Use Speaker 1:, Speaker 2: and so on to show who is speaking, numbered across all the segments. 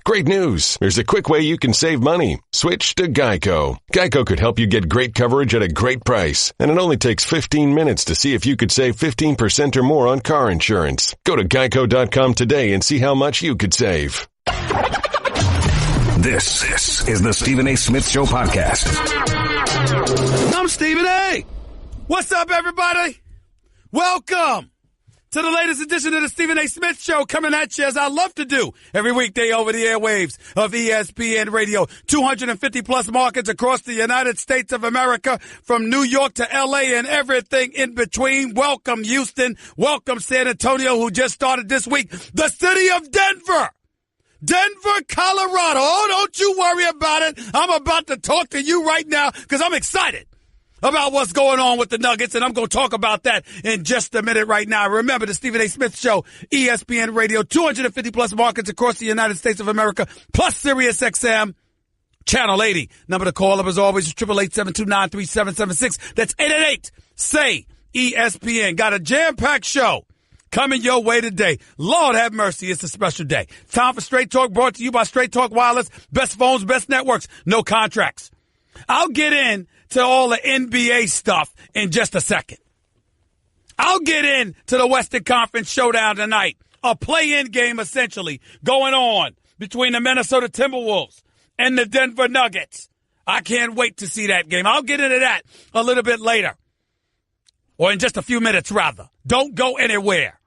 Speaker 1: Great news. There's a quick way you can save money. Switch to Geico. Geico could help you get great coverage at a great price. And it only takes 15 minutes to see if you could save 15% or more on car insurance. Go to geico.com today and see how much you could save.
Speaker 2: This is the Stephen A. Smith Show podcast.
Speaker 3: I'm Stephen A. What's up, everybody? Welcome to the latest edition of the Stephen A. Smith Show, coming at you as I love to do every weekday over the airwaves of ESPN Radio. 250-plus markets across the United States of America, from New York to L.A. and everything in between. Welcome, Houston. Welcome, San Antonio, who just started this week. The city of Denver. Denver, Colorado. Oh, don't you worry about it. I'm about to talk to you right now because I'm excited about what's going on with the Nuggets, and I'm going to talk about that in just a minute right now. Remember, the Stephen A. Smith Show, ESPN Radio, 250-plus markets across the United States of America, plus Sirius XM, Channel 80. Number to call up, as always, is 888-729-3776. That's 888-SAY-ESPN. Got a jam-packed show coming your way today. Lord have mercy, it's a special day. Time for Straight Talk, brought to you by Straight Talk Wireless. Best phones, best networks, no contracts. I'll get in to all the NBA stuff in just a second. I'll get into the Western Conference Showdown tonight. A play-in game, essentially, going on between the Minnesota Timberwolves and the Denver Nuggets. I can't wait to see that game. I'll get into that a little bit later. Or in just a few minutes, rather. Don't go anywhere.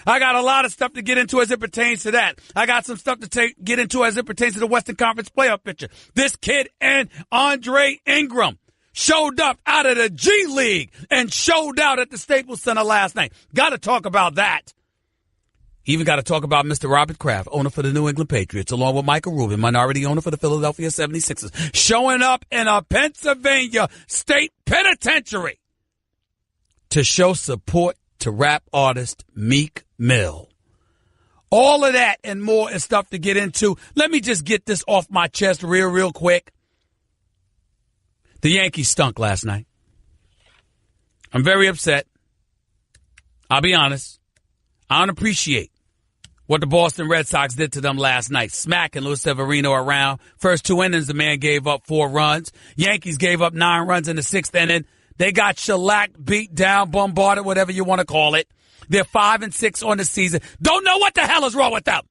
Speaker 3: I got a lot of stuff to get into as it pertains to that. I got some stuff to get into as it pertains to the Western Conference playoff picture. This kid and Andre Ingram showed up out of the G League and showed out at the Staples Center last night. Got to talk about that. Even got to talk about Mr. Robert Kraft, owner for the New England Patriots, along with Michael Rubin, minority owner for the Philadelphia 76ers, showing up in a Pennsylvania State Penitentiary to show support to rap artist Meek Mill. All of that and more is stuff to get into. Let me just get this off my chest real quick. The Yankees stunk last night. I'm very upset. I'll be honest. I don't appreciate what the Boston Red Sox did to them last night, smacking Luis Severino around. First two innings, the man gave up 4 runs. Yankees gave up 9 runs in the 6th inning. They got shellacked, beat down, bombarded, whatever you want to call it. They're 5-6 on the season. Don't know what the hell is wrong with them.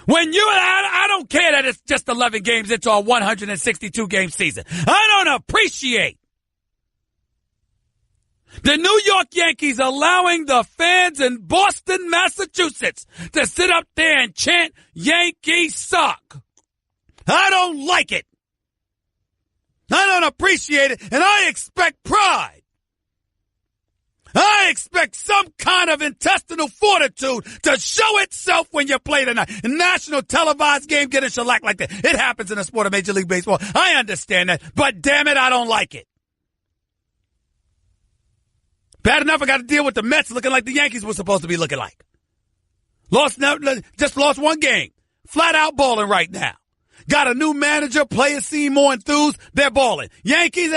Speaker 3: I don't care that it's just 11 games into a 162-game season. I don't appreciate the New York Yankees allowing the fans in Boston, Massachusetts to sit up there and chant, "Yankees suck." I don't like it. I don't appreciate it, and I expect pride. I expect some kind of intestinal fortitude to show itself when you play tonight. A national televised game getting shellacked like that. It happens in the sport of Major League Baseball. I understand that, but damn it, I don't like it. Bad enough I got to deal with the Mets looking like the Yankees were supposed to be looking like. Just lost one game. Flat out balling right now. Got a new manager, players seem more enthused. They're balling. Yankees,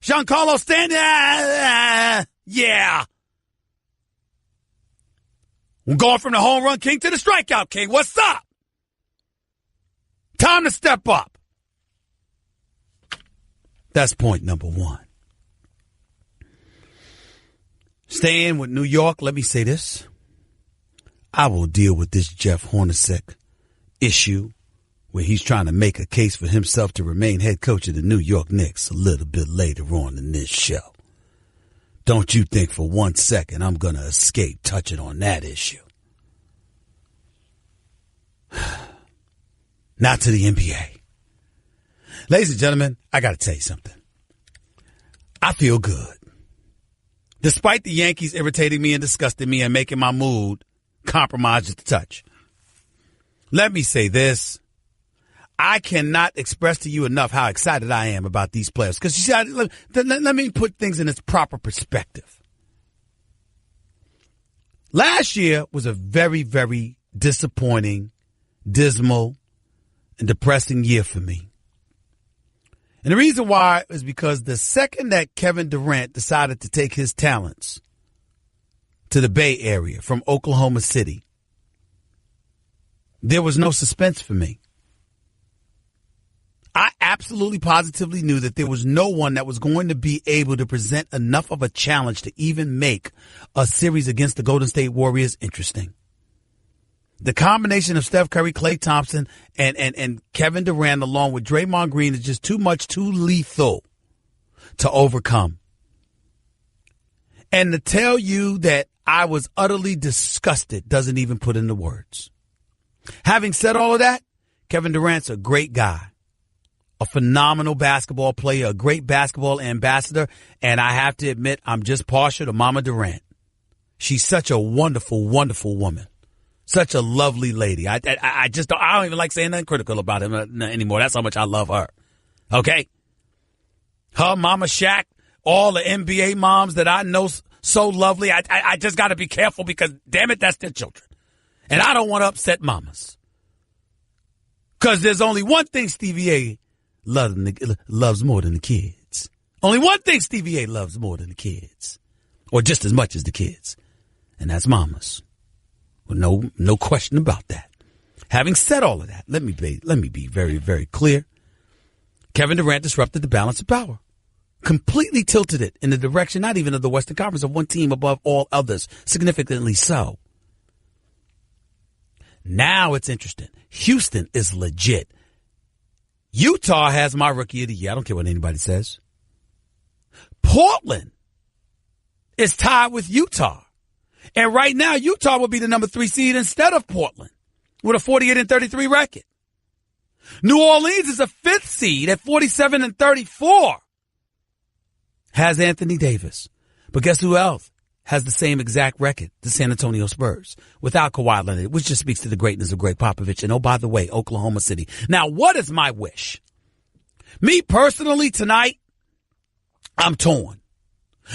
Speaker 3: Giancarlo Stanton, yeah. We're going from the home run king to the strikeout king. What's up? Time to step up. That's point number 1. Staying with New York, let me say this. I will deal with this Jeff Hornacek issue where he's trying to make a case for himself to remain head coach of the New York Knicks a little bit later on in this show. Don't you think for 1 second I'm going to escape touching on that issue. Not to the NBA. Ladies and gentlemen, I got to tell you something. I feel good. Despite the Yankees irritating me and disgusting me and making my mood compromised at the touch. Let me say this. I cannot express to you enough how excited I am about these players. Because, you see, let me put things in its proper perspective. Last year was a very, very disappointing, dismal, and depressing year for me. And the reason why is because the second that Kevin Durant decided to take his talents to the Bay Area from Oklahoma City, there was no suspense for me. I absolutely positively knew that there was no one that was going to be able to present enough of a challenge to even make a series against the Golden State Warriors interesting. The combination of Steph Curry, Klay Thompson, and Kevin Durant along with Draymond Green is just too much, too lethal to overcome. And to tell you that I was utterly disgusted doesn't even put into words. Having said all of that, Kevin Durant's a great guy, a phenomenal basketball player, a great basketball ambassador, and I have to admit I'm just partial to Mama Durant. She's such a wonderful, wonderful woman. Such a lovely lady. I don't even like saying nothing critical about him anymore. That's how much I love her. Okay? Her, Mama Shaq, all the NBA moms that I know so lovely. I just got to be careful because, damn it, that's their children. And I don't want to upset mamas. Because there's only one thing Stevie A loves more than the kids. Only one thing Stevie A loves more than the kids. Or just as much as the kids. And that's mamas. Well, no question about that. Having said all of that, let me be very, very clear. Kevin Durant disrupted the balance of power. Completely tilted it in the direction, not even of the Western Conference, of one team above all others. Significantly so. Now it's interesting. Houston is legit. Utah has my rookie of the year. I don't care what anybody says. Portland is tied with Utah. And right now, Utah will be the number 3 seed instead of Portland with a 48-33 record. New Orleans is a 5th seed at 47-34. Has Anthony Davis. But guess who else has the same exact record? The San Antonio Spurs. Without Kawhi Leonard, which just speaks to the greatness of Greg Popovich. And oh, by the way, Oklahoma City. Now, what is my wish? Me personally tonight, I'm torn.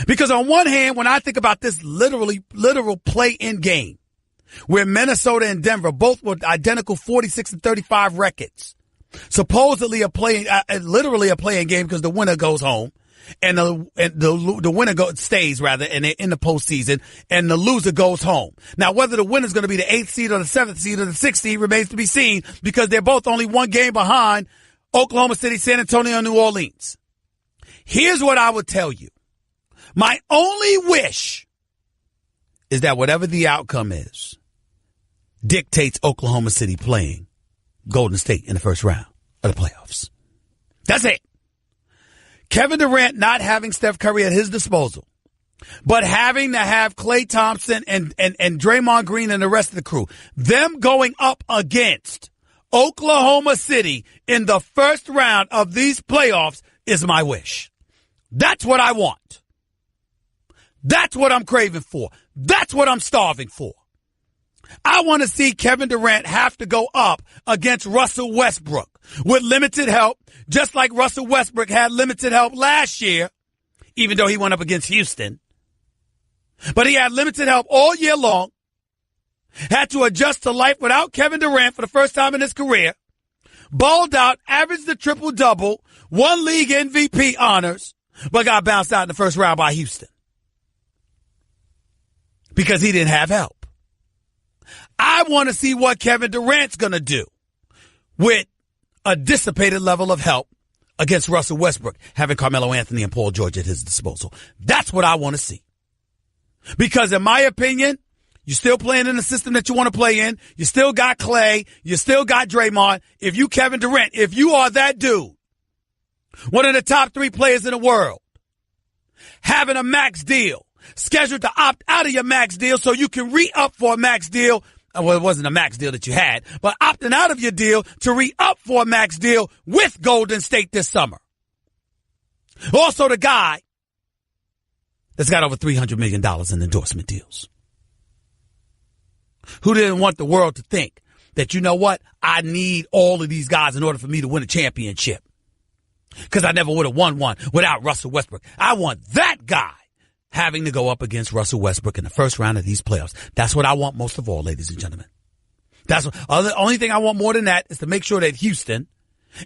Speaker 3: Because on one hand, when I think about this literal play-in game, where Minnesota and Denver both were identical 46-35 records, supposedly literally a play-in game because the winner goes home, and the winner stays rather, and they're in the postseason, and the loser goes home. Now, whether the winner's going to be the 8th seed or the 7th seed or the 6th seed remains to be seen because they're both only one game behind Oklahoma City, San Antonio, and New Orleans. Here's what I would tell you. My only wish is that whatever the outcome is, dictates Oklahoma City playing Golden State in the first round of the playoffs. That's it. Kevin Durant not having Steph Curry at his disposal, but having to have Klay Thompson and Draymond Green and the rest of the crew, them going up against Oklahoma City in the first round of these playoffs is my wish. That's what I want. That's what I'm craving for. That's what I'm starving for. I want to see Kevin Durant have to go up against Russell Westbrook with limited help, just like Russell Westbrook had limited help last year, even though he went up against Houston. But he had limited help all year long, had to adjust to life without Kevin Durant for the first time in his career, balled out, averaged the triple-double, won league MVP honors, but got bounced out in the first round by Houston. Because he didn't have help. I want to see what Kevin Durant's going to do with a dissipated level of help against Russell Westbrook, having Carmelo Anthony and Paul George at his disposal. That's what I want to see. Because in my opinion, you're still playing in the system that you want to play in. You still got Klay. You still got Draymond. If you Kevin Durant, if you are that dude, one of the top 3 players in the world, having a max deal, scheduled to opt out of your max deal so you can re-up for a max deal. Well, it wasn't a max deal that you had, but opting out of your deal to re-up for a max deal with Golden State this summer. Also the guy that's got over $300 million in endorsement deals. Who didn't want the world to think that, you know what, I need all of these guys in order for me to win a championship. Because I never would have won one without Russell Westbrook. I want that guy having to go up against Russell Westbrook in the first round of these playoffs. That's what I want most of all, ladies and gentlemen. That's what, the only thing I want more than that is to make sure that Houston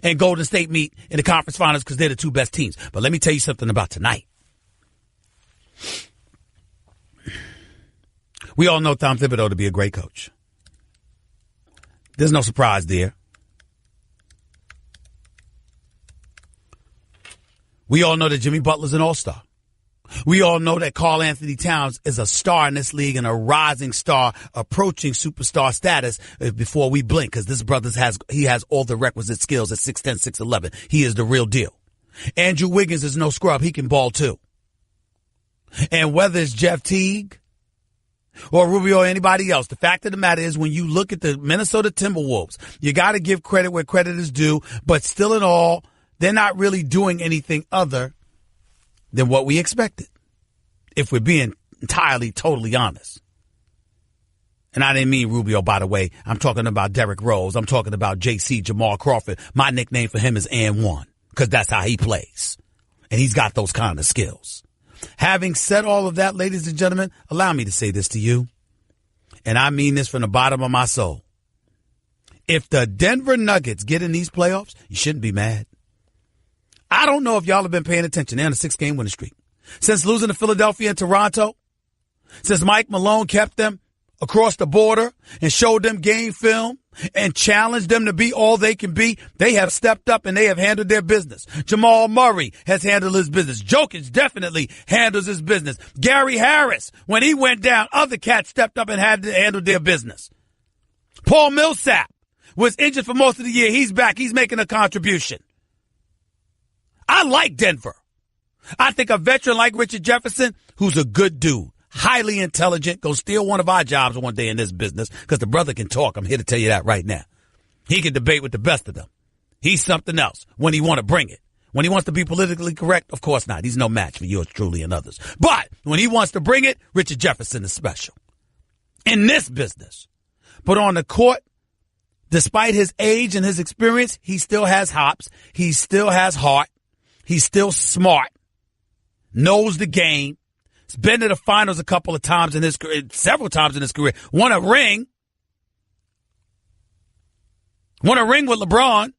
Speaker 3: and Golden State meet in the conference finals because they're the 2 best teams. But let me tell you something about tonight. We all know Tom Thibodeau to be a great coach. There's no surprise there. We all know that Jimmy Butler's an all-star. We all know that Karl Anthony Towns is a star in this league and a rising star approaching superstar status before we blink, because this brother has all the requisite skills at 6'10", 6'11". He is the real deal. Andrew Wiggins is no scrub. He can ball too. And whether it's Jeff Teague or Rubio or anybody else, the fact of the matter is when you look at the Minnesota Timberwolves, you got to give credit where credit is due, but still in all, they're not really doing anything other than what we expected, if we're being entirely, totally honest. And I didn't mean Rubio, by the way. I'm talking about Derrick Rose. I'm talking about JC, Jamal Crawford. My nickname for him is And1, because that's how he plays. And he's got those kind of skills. Having said all of that, ladies and gentlemen, allow me to say this to you, and I mean this from the bottom of my soul. If the Denver Nuggets get in these playoffs, you shouldn't be mad. I don't know if y'all have been paying attention. They're on a 6-game winning streak. Since losing to Philadelphia and Toronto, since Mike Malone kept them across the border and showed them game film and challenged them to be all they can be, they have stepped up and they have handled their business. Jamal Murray has handled his business. Jokic definitely handles his business. Gary Harris, when he went down, other cats stepped up and had to handle their business. Paul Millsap was injured for most of the year. He's back. He's making a contribution. I like Denver. I think a veteran like Richard Jefferson, who's a good dude, highly intelligent, go steal one of our jobs one day in this business, because the brother can talk. I'm here to tell you that right now. He can debate with the best of them. He's something else when he want to bring it. When he wants to be politically correct, of course not. He's no match for yours truly and others. But when he wants to bring it, Richard Jefferson is special in this business. But on the court, despite his age and his experience, he still has hops. He still has heart. He's still smart, knows the game. He's been to the finals a couple of times in his career, several times in his career. Won a ring with LeBron.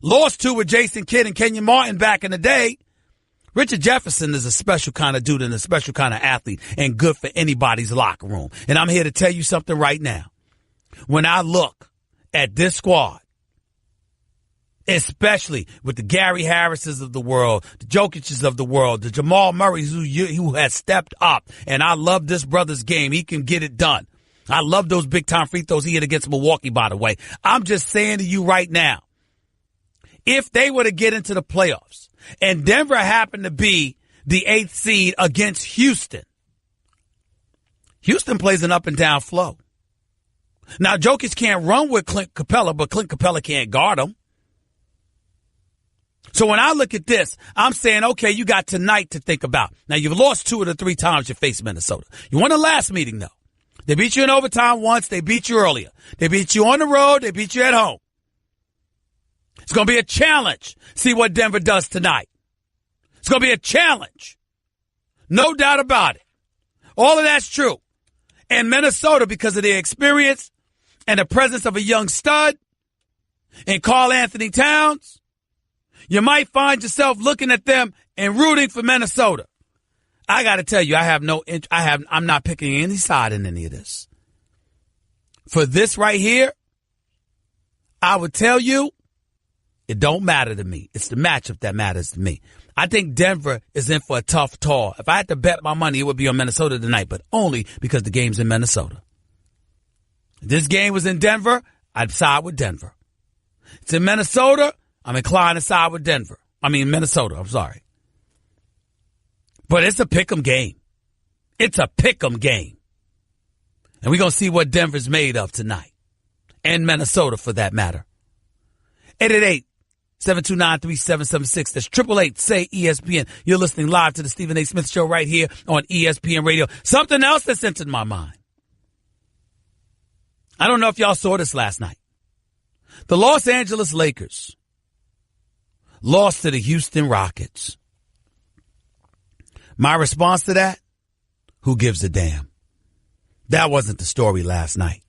Speaker 3: Lost 2 with Jason Kidd and Kenyon Martin back in the day. Richard Jefferson is a special kind of dude and a special kind of athlete and good for anybody's locker room. And I'm here to tell you something right now. When I look at this squad, especially with the Gary Harrises of the world, the Jokic's of the world, the Jamal Murrays who has stepped up. And I love this brother's game. He can get it done. I love those big-time free throws he hit against Milwaukee, by the way. I'm just saying to you right now, if they were to get into the playoffs and Denver happened to be the 8th seed against Houston, Houston plays an up-and-down flow. Now, Jokic can't run with Clint Capella, but Clint Capella can't guard him. So when I look at this, I'm saying, okay, you got tonight to think about. Now, you've lost 2 of the 3 times you faced Minnesota. You won the last meeting, though. They beat you in overtime once. They beat you earlier. They beat you on the road. They beat you at home. It's going to be a challenge. See what Denver does tonight. It's going to be a challenge. No doubt about it. All of that's true. And Minnesota, because of their experience and the presence of a young stud and Karl Anthony Towns, you might find yourself looking at them and rooting for Minnesota. I got to tell you, I'm not picking any side in any of this. For this right here, I would tell you, it don't matter to me. It's the matchup that matters to me. I think Denver is in for a tough tour. If I had to bet my money, it would be on Minnesota tonight, but only because the game's in Minnesota. If this game was in Denver, I'd side with Denver. It's in Minnesota, I'm inclined to side with Minnesota, I'm sorry. But it's a pick'em game. It's a pick'em game. And we're going to see what Denver's made of tonight. And Minnesota, for that matter. 888-729-3776. That's 888-SAY-ESPN. You're listening live to the Stephen A. Smith Show right here on ESPN Radio. Something else that's entered my mind. I don't know if y'all saw this last night. The Los Angeles Lakers lost to the Houston Rockets. My response to that? Who gives a damn? That wasn't the story last night.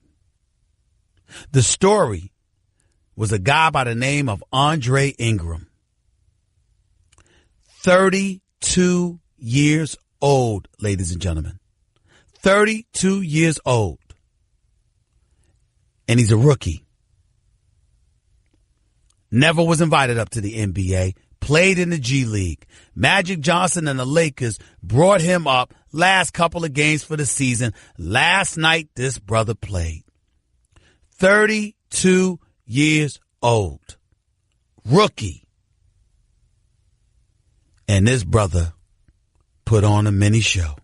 Speaker 3: The story was a guy by the name of Andre Ingram. 32 years old, ladies and gentlemen. 32 years old. And he's a rookie. Never was invited up to the NBA. Played in the G League. Magic Johnson and the Lakers brought him up last couple of games for the season. Last night, this brother played. 32 years old. Rookie. And this brother put on a mini show.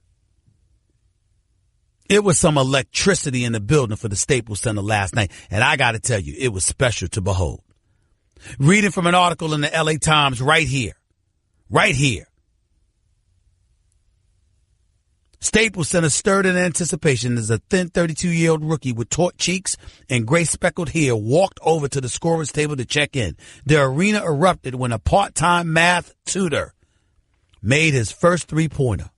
Speaker 3: It was some electricity in the building for the Staples Center last night. And I got to tell you, it was special to behold. Reading from an article in the LA Times right here. Staples Center stirred in anticipation as a thin 32-year-old rookie with taut cheeks and gray speckled hair walked over to the scorer's table to check in. The arena erupted when a part-time math tutor made his first three-pointer.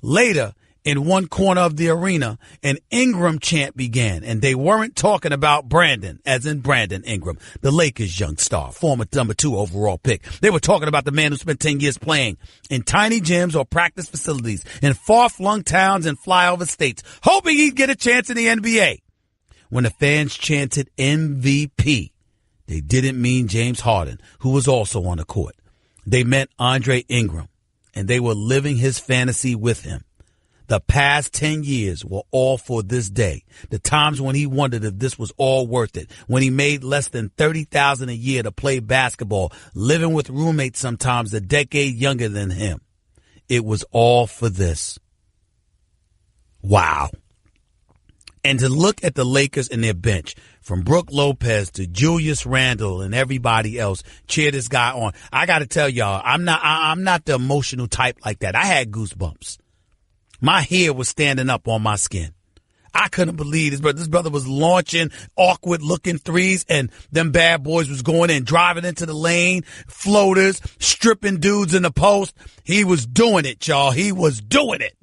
Speaker 3: Later, in one corner of the arena, an Ingram chant began, and they weren't talking about Brandon, as in Brandon Ingram, the Lakers' young star, former number 2 overall pick. They were talking about the man who spent 10 years playing in tiny gyms or practice facilities in far-flung towns and flyover states, hoping he'd get a chance in the NBA. When the fans chanted MVP, they didn't mean James Harden, who was also on the court. They meant Andre Ingram, and they were living his fantasy with him. The past 10 years were all for this day. The times when he wondered if this was all worth it. When he made less than $30,000 a year to play basketball, living with roommates sometimes a decade younger than him. It was all for this. Wow. And to look at the Lakers and their bench, from Brook Lopez to Julius Randle and everybody else, cheer this guy on. I got to tell y'all, I'm not the emotional type like that. I had goosebumps. My hair was standing up on my skin. I couldn't believe this, but this brother was launching awkward-looking threes, and them bad boys was going in, driving into the lane, floaters, stripping dudes in the post. He was doing it, y'all. He was doing it.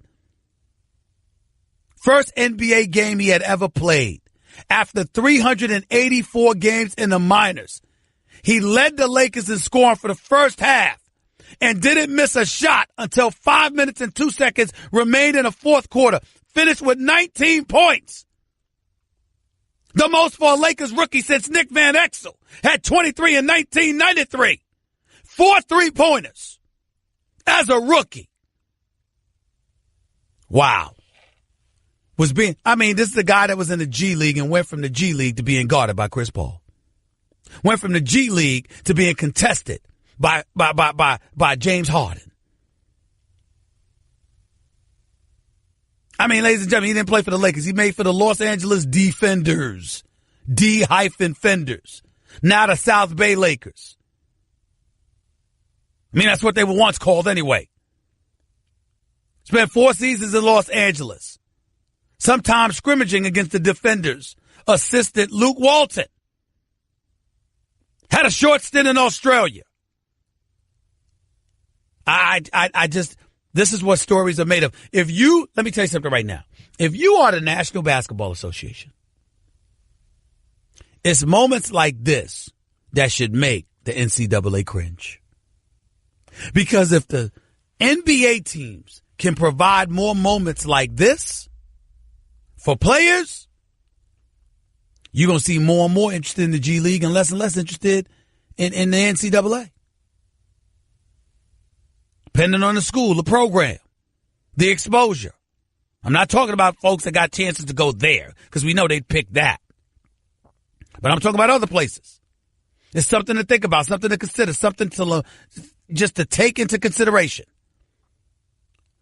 Speaker 3: First NBA game he had ever played. After 384 games in the minors, he led the Lakers in scoring for the first half and didn't miss a shot until 5 minutes and 2 seconds remained in the fourth quarter. Finished with 19 points. The most for a Lakers rookie since Nick Van Exel had 23 in 1993. 4 3-pointers as a rookie. Wow. This is the guy that was in the G League and went from the G League to being guarded by Chris Paul. Went from the G League to being contested by James Harden. Ladies and gentlemen, he didn't play for the Lakers. He made for the Los Angeles Defenders. D-Fenders. Now the South Bay Lakers. That's what they were once called anyway. Spent 4 seasons in Los Angeles. Sometimes scrimmaging against the Defenders. Assistant Luke Walton. Had a short stint in Australia. This is what stories are made of. Let me tell you something right now. If you are the National Basketball Association, it's moments like this that should make the NCAA cringe. Because if the NBA teams can provide more moments like this for players, you're going to see more and more interested in the G League and less interested in the NCAA. Depending on the school, the program, the exposure. I'm not talking about folks that got chances to go there because we know they'd pick that. But I'm talking about other places. It's something to think about, something to consider, something to just to take into consideration.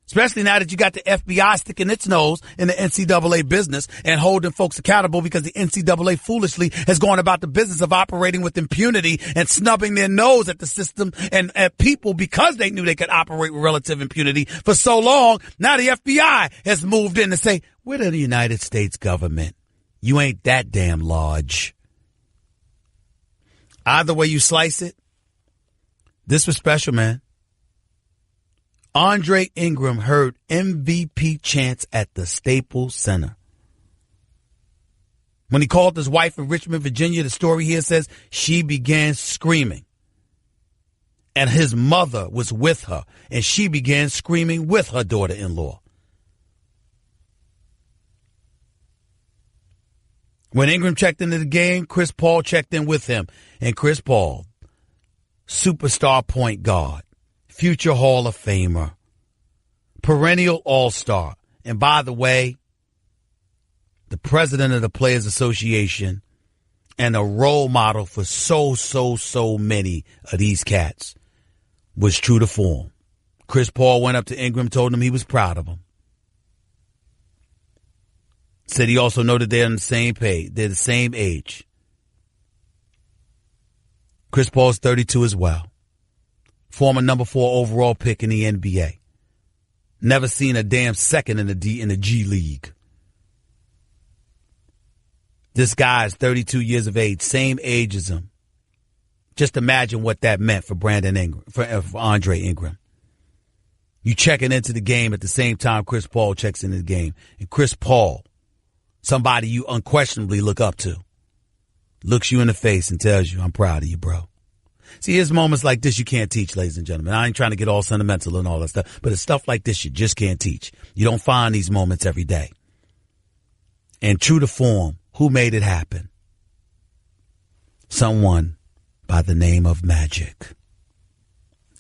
Speaker 3: Especially now that you got the FBI sticking its nose in the NCAA business and holding folks accountable because the NCAA foolishly has gone about the business of operating with impunity and snubbing their nose at the system and at people because they knew they could operate with relative impunity for so long. Now the FBI has moved in to say, we're the United States government. You ain't that damn large. Either way you slice it, this was special, man. Andre Ingram heard MVP chants at the Staples Center. When he called his wife in Richmond, Virginia, the story here says she began screaming. And his mother was with her, and she began screaming with her daughter-in-law. When Ingram checked into the game, Chris Paul checked in with him. And Chris Paul, superstar point guard, future Hall of Famer, perennial all-star. And by the way, the president of the Players Association and a role model for so many of these cats was true to form. Chris Paul went up to Ingram, told him he was proud of him. Said he also noted they're on the same page. They're the same age. Chris Paul's 32 as well. Former number 4 overall pick in the NBA. Never seen a damn second in the G League. This guy is 32 years of age, same age as him. Just imagine what that meant for Brandon Ingram, for Andre Ingram. You checking into the game at the same time Chris Paul checks into the game. And Chris Paul, somebody you unquestionably look up to, looks you in the face and tells you, I'm proud of you, bro. See, there's moments like this you can't teach, ladies and gentlemen. I ain't trying to get all sentimental and all that stuff, but it's stuff like this you just can't teach. You don't find these moments every day. And true to form, who made it happen? Someone by the name of Magic.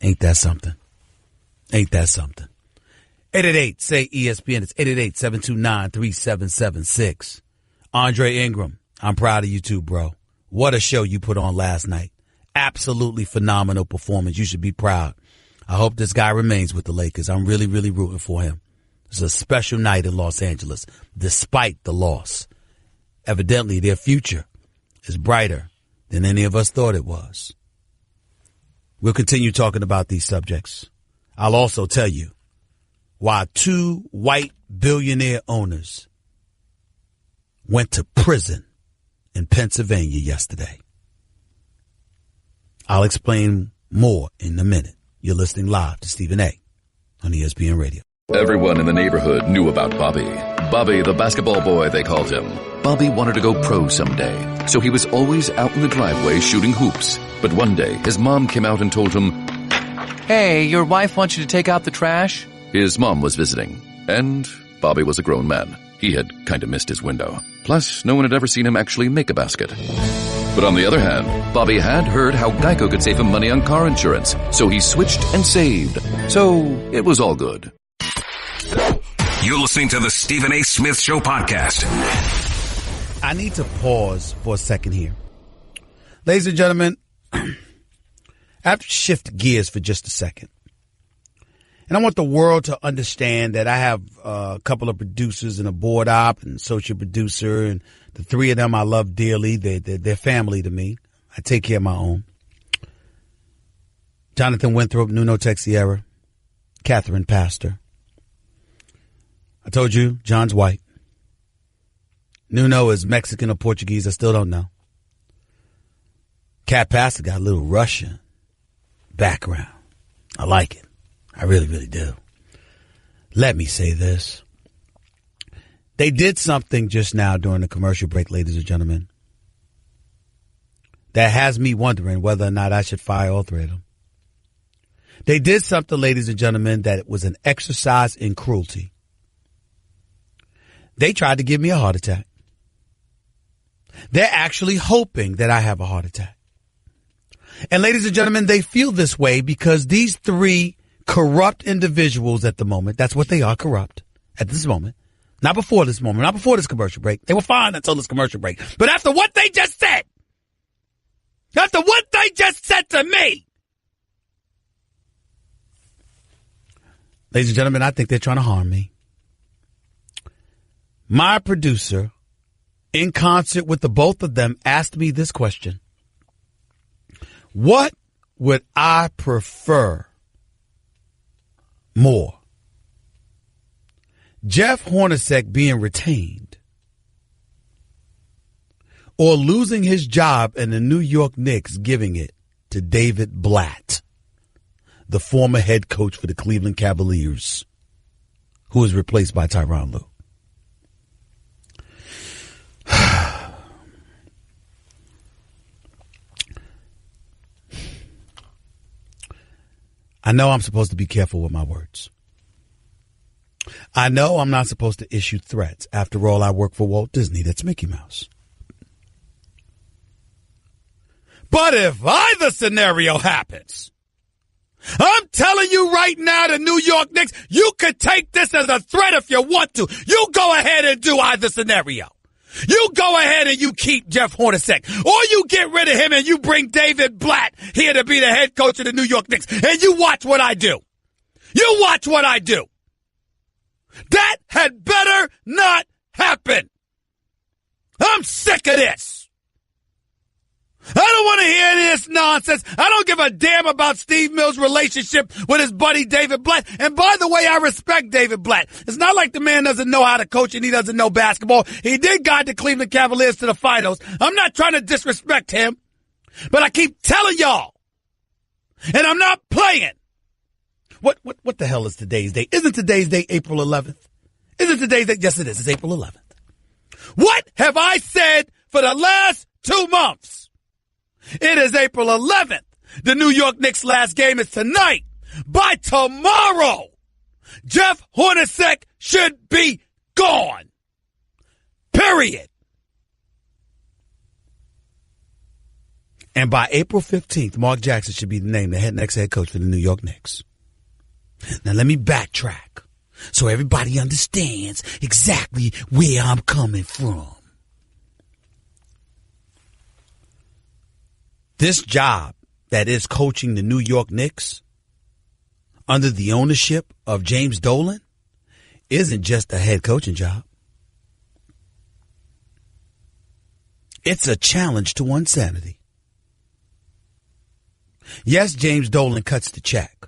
Speaker 3: Ain't that something? Ain't that something? 888, say ESPN. It's 888-729-3776. Andre Ingram, I'm proud of you too, bro. What a show you put on last night. Absolutely phenomenal performance. You should be proud. I hope this guy remains with the Lakers. I'm really rooting for him. It's a special night in Los Angeles, despite the loss. Evidently, their future is brighter than any of us thought it was. We'll continue talking about these subjects. I'll also tell you why 2 white billionaire owners went to prison in Pennsylvania yesterday. I'll explain more in a minute. You're listening live to Stephen A. on ESPN Radio.
Speaker 4: Everyone in the neighborhood knew about Bobby. Bobby, the basketball boy, they called him. Bobby wanted to go pro someday, so he was always out in the driveway shooting hoops. But one day, his mom came out and told him,
Speaker 5: "Hey, your wife wants you to take out the trash?"
Speaker 4: His mom was visiting, and Bobby was a grown man. He had kind of missed his window. Plus, no one had ever seen him actually make a basket. But on the other hand, Bobby had heard how Geico could save him money on car insurance, so he switched and saved. So it was all good.
Speaker 2: You're listening to the Stephen A. Smith Show podcast.
Speaker 3: I need to pause for a second here. Ladies and gentlemen, I have to shift gears for just a second. And I want the world to understand that I have a couple of producers and a board op and associate producer, and the 3 of them I love dearly. They're family to me. I take care of my own. Jonathan Winthrop, Nuno Texiera, Catherine Pastor. I told you, John's white. Nuno is Mexican or Portuguese. I still don't know. Cat Pastor got a little Russian background. I like it. I really do. Let me say this. They did something just now during the commercial break, ladies and gentlemen, that has me wondering whether or not I should fire all 3 of them. They did something, ladies and gentlemen, that was an exercise in cruelty. They tried to give me a heart attack. They're actually hoping that I have a heart attack. And ladies and gentlemen, they feel this way because these 3 corrupt individuals at the moment, that's what they are, corrupt at this moment. Not before this moment, not before this commercial break. They were fine until this commercial break. But after what they just said, to me, ladies and gentlemen, I think they're trying to harm me. My producer, in concert with the both of them, asked me this question. What would I prefer more? Jeff Hornacek being retained or losing his job and the New York Knicks giving it to David Blatt, the former head coach for the Cleveland Cavaliers, who was replaced by Tyronn Lue? I know I'm supposed to be careful with my words. I know I'm not supposed to issue threats. After all, I work for Walt Disney. That's Mickey Mouse. But if either scenario happens, I'm telling you right now, the New York Knicks, you could take this as a threat if you want to. You go ahead and do either scenario. You go ahead and you keep Jeff Hornacek, or you get rid of him and you bring David Blatt here to be the head coach of the New York Knicks, and you watch what I do. You watch what I do. That had better not happen. I'm sick of this. I don't want to hear this nonsense. I don't give a damn about Steve Mills' relationship with his buddy David Blatt. And by the way, I respect David Blatt. It's not like the man doesn't know how to coach and he doesn't know basketball. He did guide the Cleveland Cavaliers to the finals. I'm not trying to disrespect him, but I keep telling y'all, and I'm not playing. What the hell is today's date? Isn't today's date April 11th? Isn't today's date? Yes, it is. It's April 11th. What have I said for the last 2 months? It is April 11th. The New York Knicks' last game is tonight. By tomorrow, Jeff Hornacek should be gone. Period. And by April 15th, Mark Jackson should be named the next head coach for the New York Knicks. Now let me backtrack so everybody understands exactly where I'm coming from. This job that is coaching the New York Knicks under the ownership of James Dolan isn't just a head coaching job. It's a challenge to one's sanity. Yes, James Dolan cuts the check.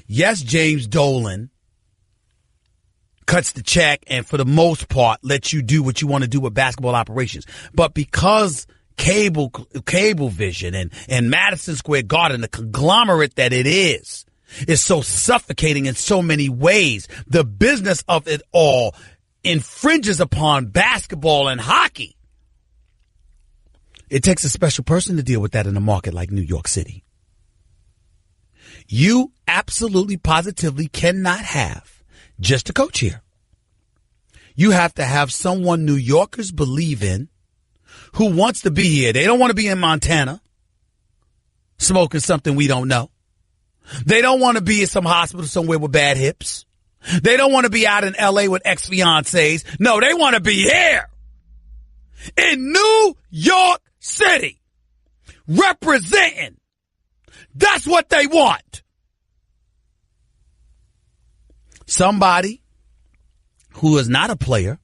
Speaker 3: Yes, James Dolan cuts the check and for the most part lets you do what you want to do with basketball operations. But because Cablevision and Madison Square Garden, the conglomerate that it is so suffocating in so many ways. The business of it all infringes upon basketball and hockey. It takes a special person to deal with that in a market like New York City. You absolutely positively cannot have just a coach here. You have to have someone New Yorkers believe in, who wants to be here. They don't want to be in Montana smoking something we don't know. They don't want to be in some hospital somewhere with bad hips. They don't want to be out in L.A. with ex-fiancés. No, they want to be here in New York City representing. That's what they want. Somebody who is not a player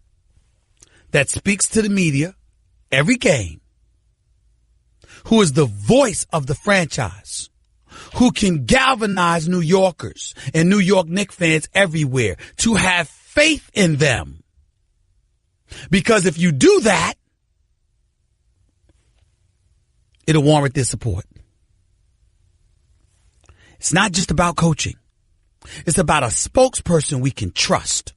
Speaker 3: that speaks to the media every game, who is the voice of the franchise, who can galvanize New Yorkers and New York Knicks fans everywhere to have faith in them. Because if you do that, it'll warrant their support. It's not just about coaching. It's about a spokesperson we can trust.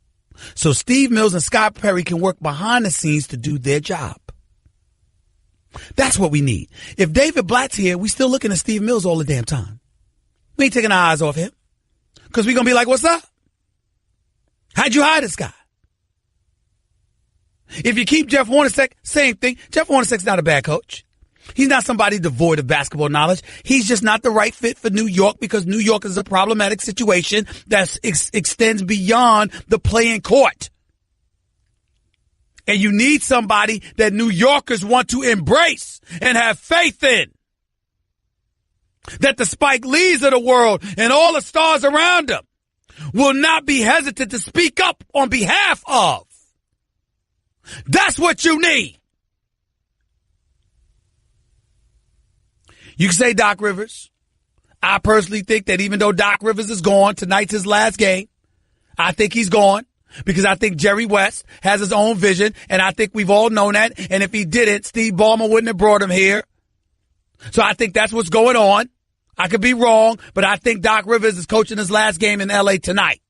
Speaker 3: So Steve Mills and Scott Perry can work behind the scenes to do their job. That's what we need. If David Blatt's here, we still looking at Steve Mills all the damn time. We ain't taking our eyes off him. Because we're going to be like, what's up? How'd you hire this guy? If you keep Jeff Hornacek, same thing. Jeff Hornacek's not a bad coach. He's not somebody devoid of basketball knowledge. He's just not the right fit for New York because New York is a problematic situation that extends beyond the playing court. And you need somebody that New Yorkers want to embrace and have faith in. That the Spike Lees of the world and all the stars around them will not be hesitant to speak up on behalf of. That's what you need. You can say Doc Rivers. I personally think that even though Doc Rivers is gone, tonight's his last game. I think he's gone. Because I think Jerry West has his own vision, and I think we've all known that. And if he didn't, Steve Ballmer wouldn't have brought him here. So I think that's what's going on. I could be wrong, but I think Doc Rivers is coaching his last game in L.A. tonight.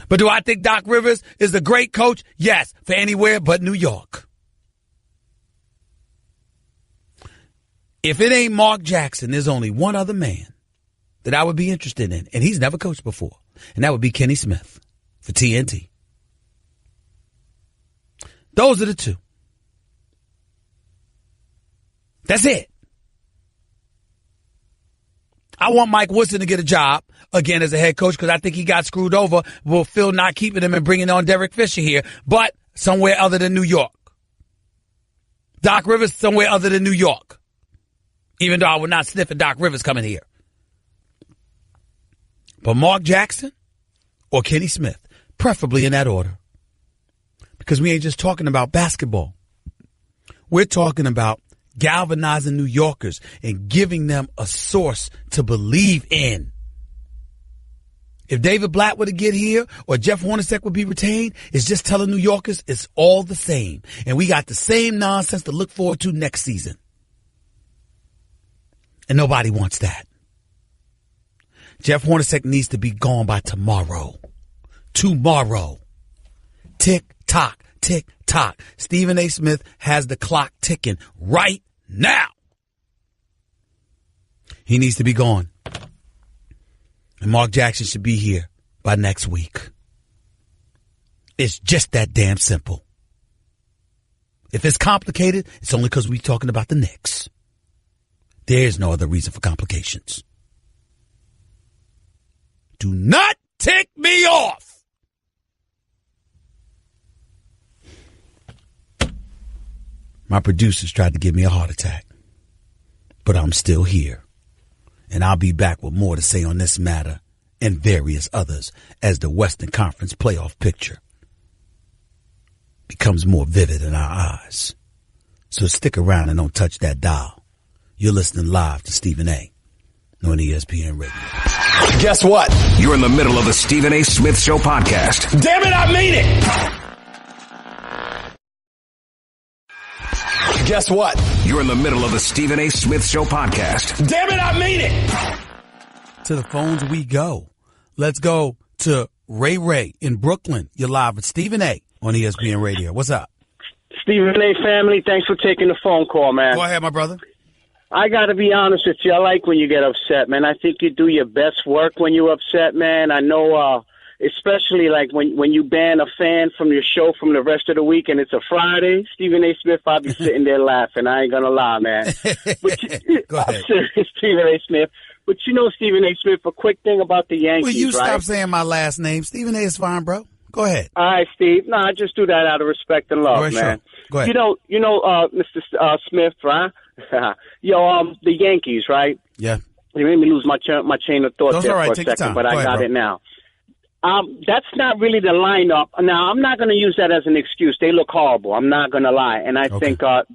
Speaker 3: But do I think Doc Rivers is a great coach? Yes, for anywhere but New York. If it ain't Mark Jackson, there's only one other man that I would be interested in, and he's never coached before. And that would be Kenny Smith for TNT. Those are the two. That's it. I want Mike Woodson to get a job again as a head coach because I think he got screwed over with Phil not keeping him and bringing on Derek Fisher here, but somewhere other than New York. Doc Rivers somewhere other than New York, even though I would not sniff at Doc Rivers coming here. But Mark Jackson or Kenny Smith, preferably in that order, because we ain't just talking about basketball. We're talking about galvanizing New Yorkers and giving them a source to believe in. If David Blatt were to get here or Jeff Hornacek would be retained, it's just telling New Yorkers it's all the same. And we got the same nonsense to look forward to next season. And nobody wants that. Jeff Hornacek needs to be gone by tomorrow. Tomorrow. Tick tock. Tick tock. Stephen A. Smith has the clock ticking right now. He needs to be gone. And Mark Jackson should be here by next week. It's just that damn simple. If it's complicated, it's only because we're talking about the Knicks. There's no other reason for complications. Do not tick me off. My producers tried to give me a heart attack, but I'm still here, and I'll be back with more to say on this matter and various others as the Western Conference playoff picture becomes more vivid in our eyes. So stick around and don't touch that dial. You're listening live to Stephen A. on ESPN Radio.
Speaker 2: Guess what? You're in the middle of the Stephen A. Smith Show podcast.
Speaker 6: Damn it, I mean it! Guess what?
Speaker 2: You're in the middle of the Stephen A. Smith Show podcast.
Speaker 6: Damn it, I mean it!
Speaker 3: To the phones we go. Let's go to Ray in Brooklyn. You're live with Stephen A. on ESPN Radio. What's up?
Speaker 7: Stephen A. family, thanks for taking the phone call, man.
Speaker 3: Go ahead, my brother.
Speaker 7: I got to be honest with you. I like when you get upset, man. I think you do your best work when you're upset, man. I know, especially like when you ban a fan from your show from the rest of the week and it's a Friday, Stephen A. Smith, I'll be sitting there laughing. I ain't going to lie, man. But
Speaker 3: Go ahead.
Speaker 7: I'm serious, Stephen A. Smith. But you know, Stephen A. Smith, a quick thing about the Yankees,
Speaker 3: Will you
Speaker 7: right?
Speaker 3: stop saying my last name? Stephen A. is fine, bro. Go ahead.
Speaker 7: All right, Steve. No, I just do that out of respect and love,
Speaker 3: Right,
Speaker 7: man.
Speaker 3: sure. Go ahead.
Speaker 7: You know, Mr. Smith, right? The Yankees, right?
Speaker 3: Yeah.
Speaker 7: You made me lose my chain of thought
Speaker 3: That's
Speaker 7: there
Speaker 3: all right.
Speaker 7: for a
Speaker 3: Take your
Speaker 7: second,
Speaker 3: time.
Speaker 7: but
Speaker 3: Go
Speaker 7: I
Speaker 3: ahead,
Speaker 7: got
Speaker 3: bro.
Speaker 7: it now. That's not really the lineup. Now, I'm not going to use that as an excuse. They look horrible. I'm not going to lie. And I think I'm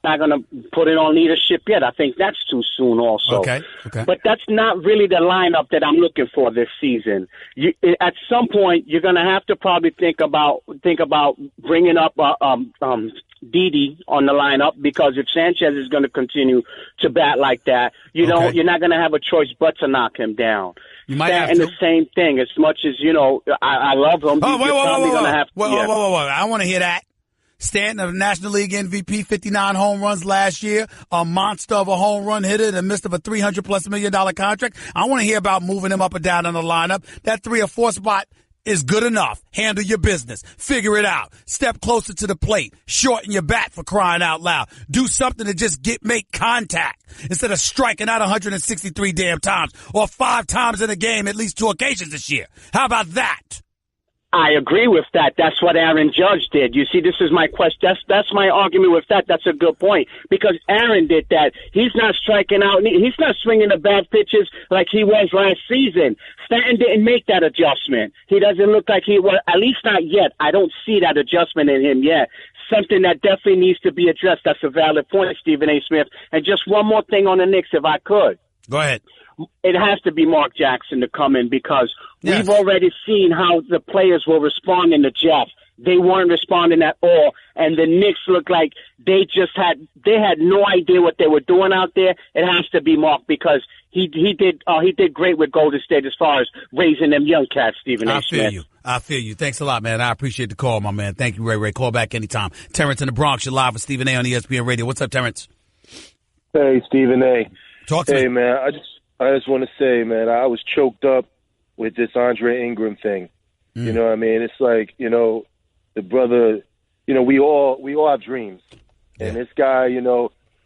Speaker 7: not going to put it on leadership yet. I think that's too soon also.
Speaker 3: Okay.
Speaker 7: But that's not really the lineup that I'm looking for this season. At some point, you're going to have to probably think about bringing up Didi on the lineup, because if Sanchez is going to continue to bat like that, you're not going to have a choice but to knock him down.
Speaker 3: You might have
Speaker 7: and
Speaker 3: to.
Speaker 7: the same thing, as much as, I love him.
Speaker 3: Oh,
Speaker 7: Whoa.
Speaker 3: I want to hear that. Stanton, the National League MVP, 59 home runs last year, a monster of a home run hitter in the midst of a $300+ million contract. I want to hear about moving him up and down in the lineup. That 3 or 4 spot is good enough. Handle your business. Figure it out. Step closer to the plate. Shorten your bat, for crying out loud. Do something to just make contact instead of striking out 163 damn times or 5 times in a game, at least 2 occasions this year. How about that?
Speaker 7: I agree with that. That's what Aaron Judge did. You see, this is my question. That's my argument with that. That's a good point, because Aaron did that. He's not striking out. He's not swinging the bad pitches like he was last season. Stanton didn't make that adjustment. He doesn't look like he was, at least not yet. I don't see that adjustment in him yet. Something that definitely needs to be addressed. That's a valid point, Stephen A. Smith. And just one more thing on the Knicks, if I could.
Speaker 3: Go ahead.
Speaker 7: It has to be Mark Jackson to come in, because we've already seen how the players were responding to Jeff. They weren't responding at all, and the Knicks looked like they had no idea what they were doing out there. It has to be Mark, because he did great with Golden State as far as raising them young cats, Stephen A. Smith.
Speaker 3: I feel you. Thanks a lot, man. I appreciate the call, my man. Thank you, Ray. Call back anytime. Terrence in the Bronx, you're live with Stephen A. on ESPN Radio. What's up, Terrence?
Speaker 8: Hey, Stephen A.
Speaker 3: Talk to me.
Speaker 8: Hey, man, I just want to say, man, I was choked up with this Andre Ingram thing. You know what I mean? It's like, the brother, we all have dreams. And this guy,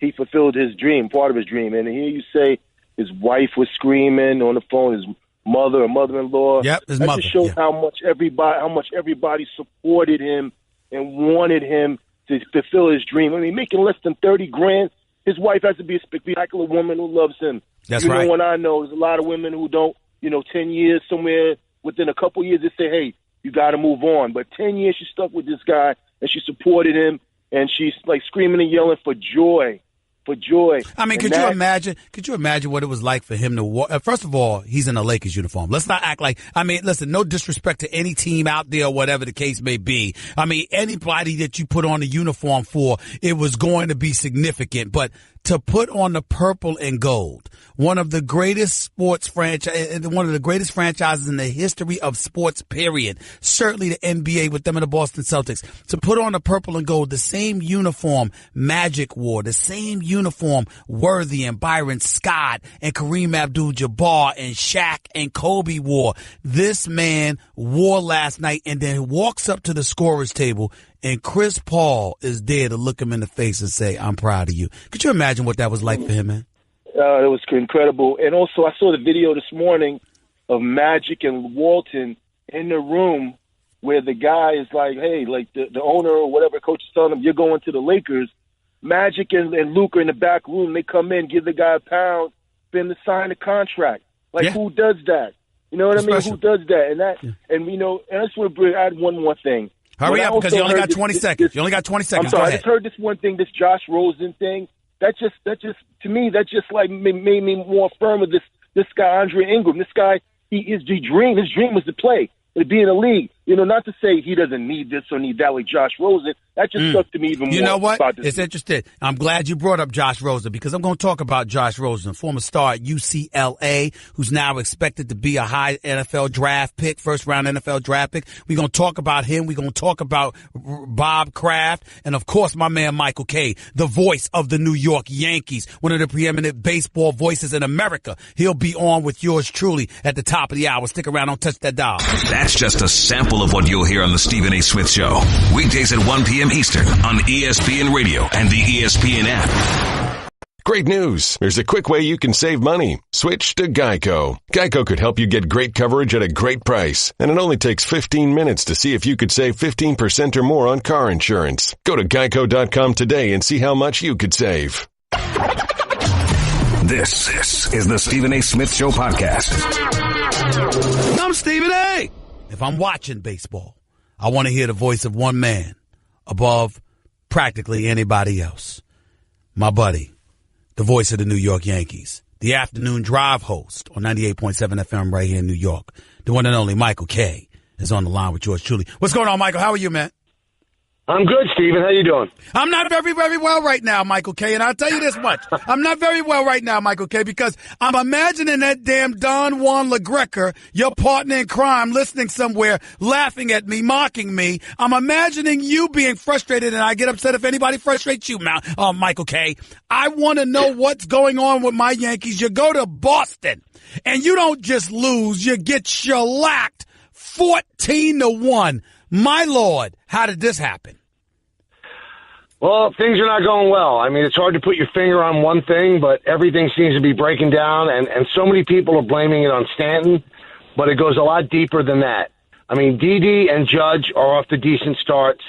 Speaker 8: he fulfilled his dream, part of his dream. And here you say his wife was screaming on the phone, his mother or mother-in-law.
Speaker 3: Yep, his
Speaker 8: that
Speaker 3: mother.
Speaker 8: just shows
Speaker 3: yeah.
Speaker 8: how much everybody supported him and wanted him to fulfill his dream. I mean, making less than $30,000, his wife has to be a spectacular woman who loves him.
Speaker 3: That's
Speaker 8: you
Speaker 3: right.
Speaker 8: know, when I know there's a lot of women who don't, 10 years somewhere, within a couple years, they say, hey, you got to move on. But 10 years she stuck with this guy, and she supported him, and she's like screaming and yelling for joy. For joy.
Speaker 3: I mean, could you imagine? Could you imagine what it was like for him to walk? First of all, he's in a Lakers uniform. Let's not act like. I mean, listen. No disrespect to any team out there, or whatever the case may be. I mean, anybody that you put on the uniform for, it was going to be significant. But to put on the purple and gold, one of the greatest sports franchise, one of the greatest franchises in the history of sports, period. Certainly the NBA with them and the Boston Celtics. To put on the purple and gold, the same uniform Magic wore, the same uniform Worthy and Byron Scott and Kareem Abdul-Jabbar and Shaq and Kobe wore. This man wore last night and then walks up to the scorer's table, and Chris Paul is there to look him in the face and say, I'm proud of you. Could you imagine what that was like for him, man?
Speaker 8: It was incredible. And also, I saw the video this morning of Magic and Walton in the room where the guy is like, hey, like the owner or whatever coach is telling him, you're going to the Lakers. Magic and Luke are in the back room. They come in, give the guy a pound for him to sign a contract. Like, Who does that? You know what I mean? Who does that? And I just want to add one more thing.
Speaker 3: Hurry up, because you only got 20 seconds. You only got 20 seconds.
Speaker 8: I'm sorry,
Speaker 3: Go
Speaker 8: I
Speaker 3: ahead.
Speaker 8: just heard this one thing, this Josh Rosen thing. That just to me, that just like made me more firm with this guy, Andre Ingram. This guy, his dream was to play, to be in the league. Not to say he doesn't need this or need that like Josh Rosen. That just stuck to me even more.
Speaker 3: You know what?
Speaker 8: About this.
Speaker 3: It's interesting. I'm glad you brought up Josh Rosen, because I'm going to talk about Josh Rosen, former star at UCLA, who's now expected to be a high NFL draft pick, first-round NFL draft pick. We're going to talk about him. We're going to talk about Bob Kraft, and, of course, my man Michael Kay, the voice of the New York Yankees, one of the preeminent baseball voices in America. He'll be on with yours truly at the top of the hour. Stick around. Don't touch that dial.
Speaker 2: That's just a sample of what you'll hear on the Stephen A. Smith Show. Weekdays at 1 p.m. Eastern on ESPN Radio and the ESPN app.
Speaker 1: Great news. There's a quick way you can save money. Switch to Geico. Geico could help you get great coverage at a great price. And it only takes 15 minutes to see if you could save 15% or more on car insurance. Go to geico.com today and see how much you could save.
Speaker 2: This is the Stephen A. Smith Show podcast.
Speaker 3: I'm Stephen A. If I'm watching baseball, I want to hear the voice of one man above practically anybody else. My buddy, the voice of the New York Yankees, the afternoon drive host on 98.7 FM right here in New York, the one and only Michael Kay is on the line with yours truly. What's going on, Michael? How are you, man?
Speaker 7: I'm good, Stephen. How you doing?
Speaker 3: I'm not very, very well right now, Michael Kay, and I'll tell you this much. I'm not very well right now, Michael Kay, because I'm imagining that damn Don Juan LaGreca, your partner in crime, listening somewhere, laughing at me, mocking me. I'm imagining you being frustrated, and I get upset if anybody frustrates you, Michael Kay. I want to know what's going on with my Yankees. You go to Boston, and you don't just lose, you get shellacked 14-1. My Lord, how did this happen?
Speaker 7: Well, things are not going well. I mean, it's hard to put your finger on one thing, but everything seems to be breaking down, and so many people are blaming it on Stanton, but it goes a lot deeper than that. I mean, Didi and Judge are off to decent starts,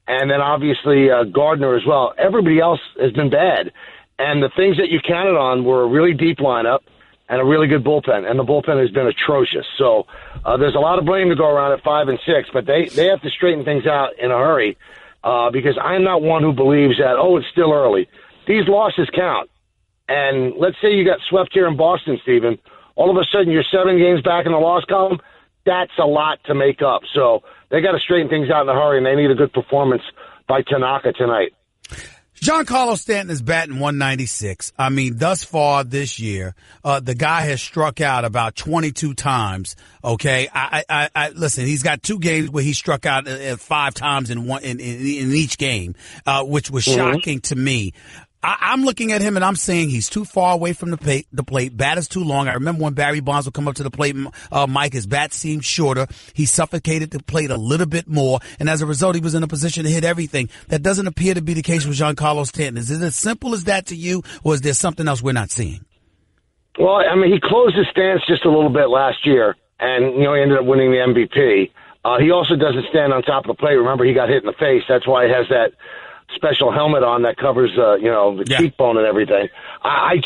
Speaker 7: and then obviously Gardner as well. Everybody else has been bad, and the things that you counted on were a really deep lineup and a really good bullpen, and the bullpen has been atrocious. So there's a lot of blame to go around at 5 and 6, but they have to straighten things out in a hurry. Because I'm not one who believes that, it's still early. These losses count. And let's say you got swept here in Boston, Stephen. All of a sudden you're 7 games back in the loss column. That's a lot to make up. So they got to straighten things out in a hurry, and they need a good performance by Tanaka tonight.
Speaker 3: Giancarlo Stanton is batting 196. I mean, thus far this year, the guy has struck out about 22 times. Okay, I listen. He's got 2 games where he struck out 5 times in each game, which was shocking to me. I'm looking at him and I'm saying he's too far away from the plate. Bat is too long. I remember when Barry Bonds would come up to the plate, Mike, his bat seemed shorter. He suffocated the plate a little bit more, and as a result, he was in a position to hit everything. That doesn't appear to be the case with Giancarlo Stanton. Is it as simple as that to you, or is there something else we're not seeing?
Speaker 9: Well, I mean, he closed his stance just a little bit last year, and, he ended up winning the MVP. He also doesn't stand on top of the plate. Remember, he got hit in the face. That's why he has that special helmet on that covers, the cheekbone and everything. I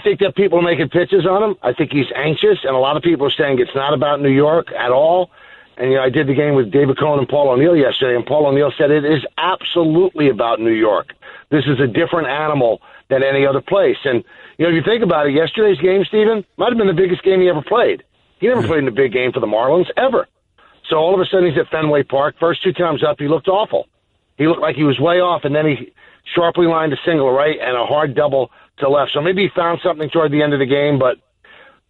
Speaker 9: think that people are making pitches on him. I think he's anxious, and a lot of people are saying it's not about New York at all. And, I did the game with David Cohn and Paul O'Neill yesterday, and Paul O'Neill said it is absolutely about New York. This is a different animal than any other place. And, if you think about it, yesterday's game, Steven, might have been the biggest game he ever played. He never played in a big game for the Marlins, ever. So all of a sudden he's at Fenway Park. First 2 times up, he looked awful. He looked like he was way off, and then he sharply lined a single to right and a hard double to left. So maybe he found something toward the end of the game, but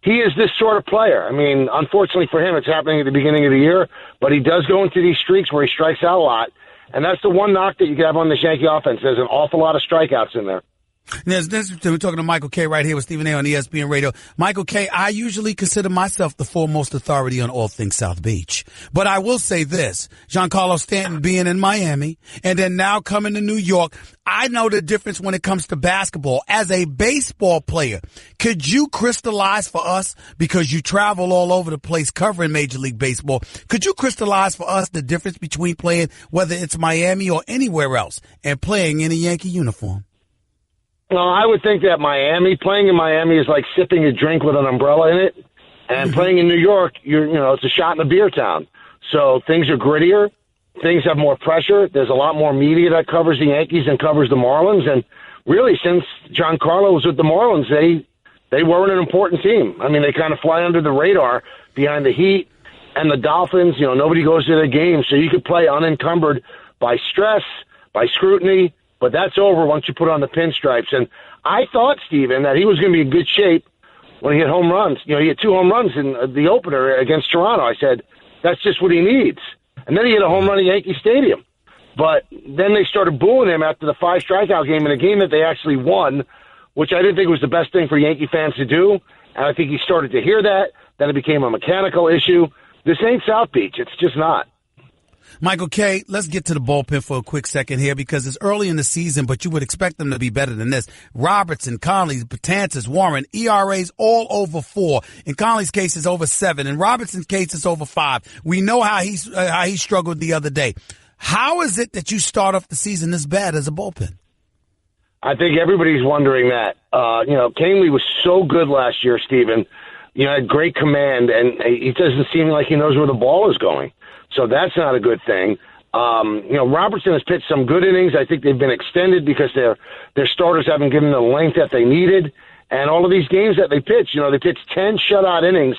Speaker 9: he is this sort of player. I mean, unfortunately for him, it's happening at the beginning of the year, but he does go into these streaks where he strikes out a lot, and that's the one knock that you can have on this Yankee offense. There's an awful lot of strikeouts in there.
Speaker 3: We're talking to Michael Kay right here with Stephen A. on ESPN Radio. Michael Kay, I usually consider myself the foremost authority on all things South Beach. But I will say this, Giancarlo Stanton being in Miami and then now coming to New York, I know the difference when it comes to basketball. As a baseball player, could you crystallize for us, because you travel all over the place covering Major League Baseball, could you crystallize for us the difference between playing, whether it's Miami or anywhere else, and playing in a Yankee uniform?
Speaker 9: No, I would think that playing in Miami is like sipping a drink with an umbrella in it, and playing in New York, it's a shot in a beer town. So things are grittier, things have more pressure. There's a lot more media that covers the Yankees and covers the Marlins, and really since Giancarlo was with the Marlins, they weren't an important team. I mean, they kind of fly under the radar behind the Heat and the Dolphins. Nobody goes to their games, so you could play unencumbered by stress, by scrutiny. But that's over once you put on the pinstripes. And I thought, Steven, that he was going to be in good shape when he hit home runs. He had 2 home runs in the opener against Toronto. I said, that's just what he needs. And then he hit a home run at Yankee Stadium. But then they started booing him after the 5 strikeout game in a game that they actually won, which I didn't think was the best thing for Yankee fans to do. And I think he started to hear that. Then it became a mechanical issue. This ain't South Beach. It's just not.
Speaker 3: Michael Kay, let's get to the bullpen for a quick second here, because it's early in the season, but you would expect them to be better than this. Robertson, Conley, Betances, Warren, ERAs all over 4. In Conley's case, it's over 7. In Robertson's case, it's over 5. We know how he struggled the other day. How is it that you start off the season this bad as a bullpen?
Speaker 9: I think everybody's wondering that. Canley was so good last year, Steven. Had great command, and he doesn't seem like he knows where the ball is going. So that's not a good thing. Robertson has pitched some good innings. I think they've been extended because their starters haven't given them the length that they needed. And all of these games that they pitched, they pitched 10 shutout innings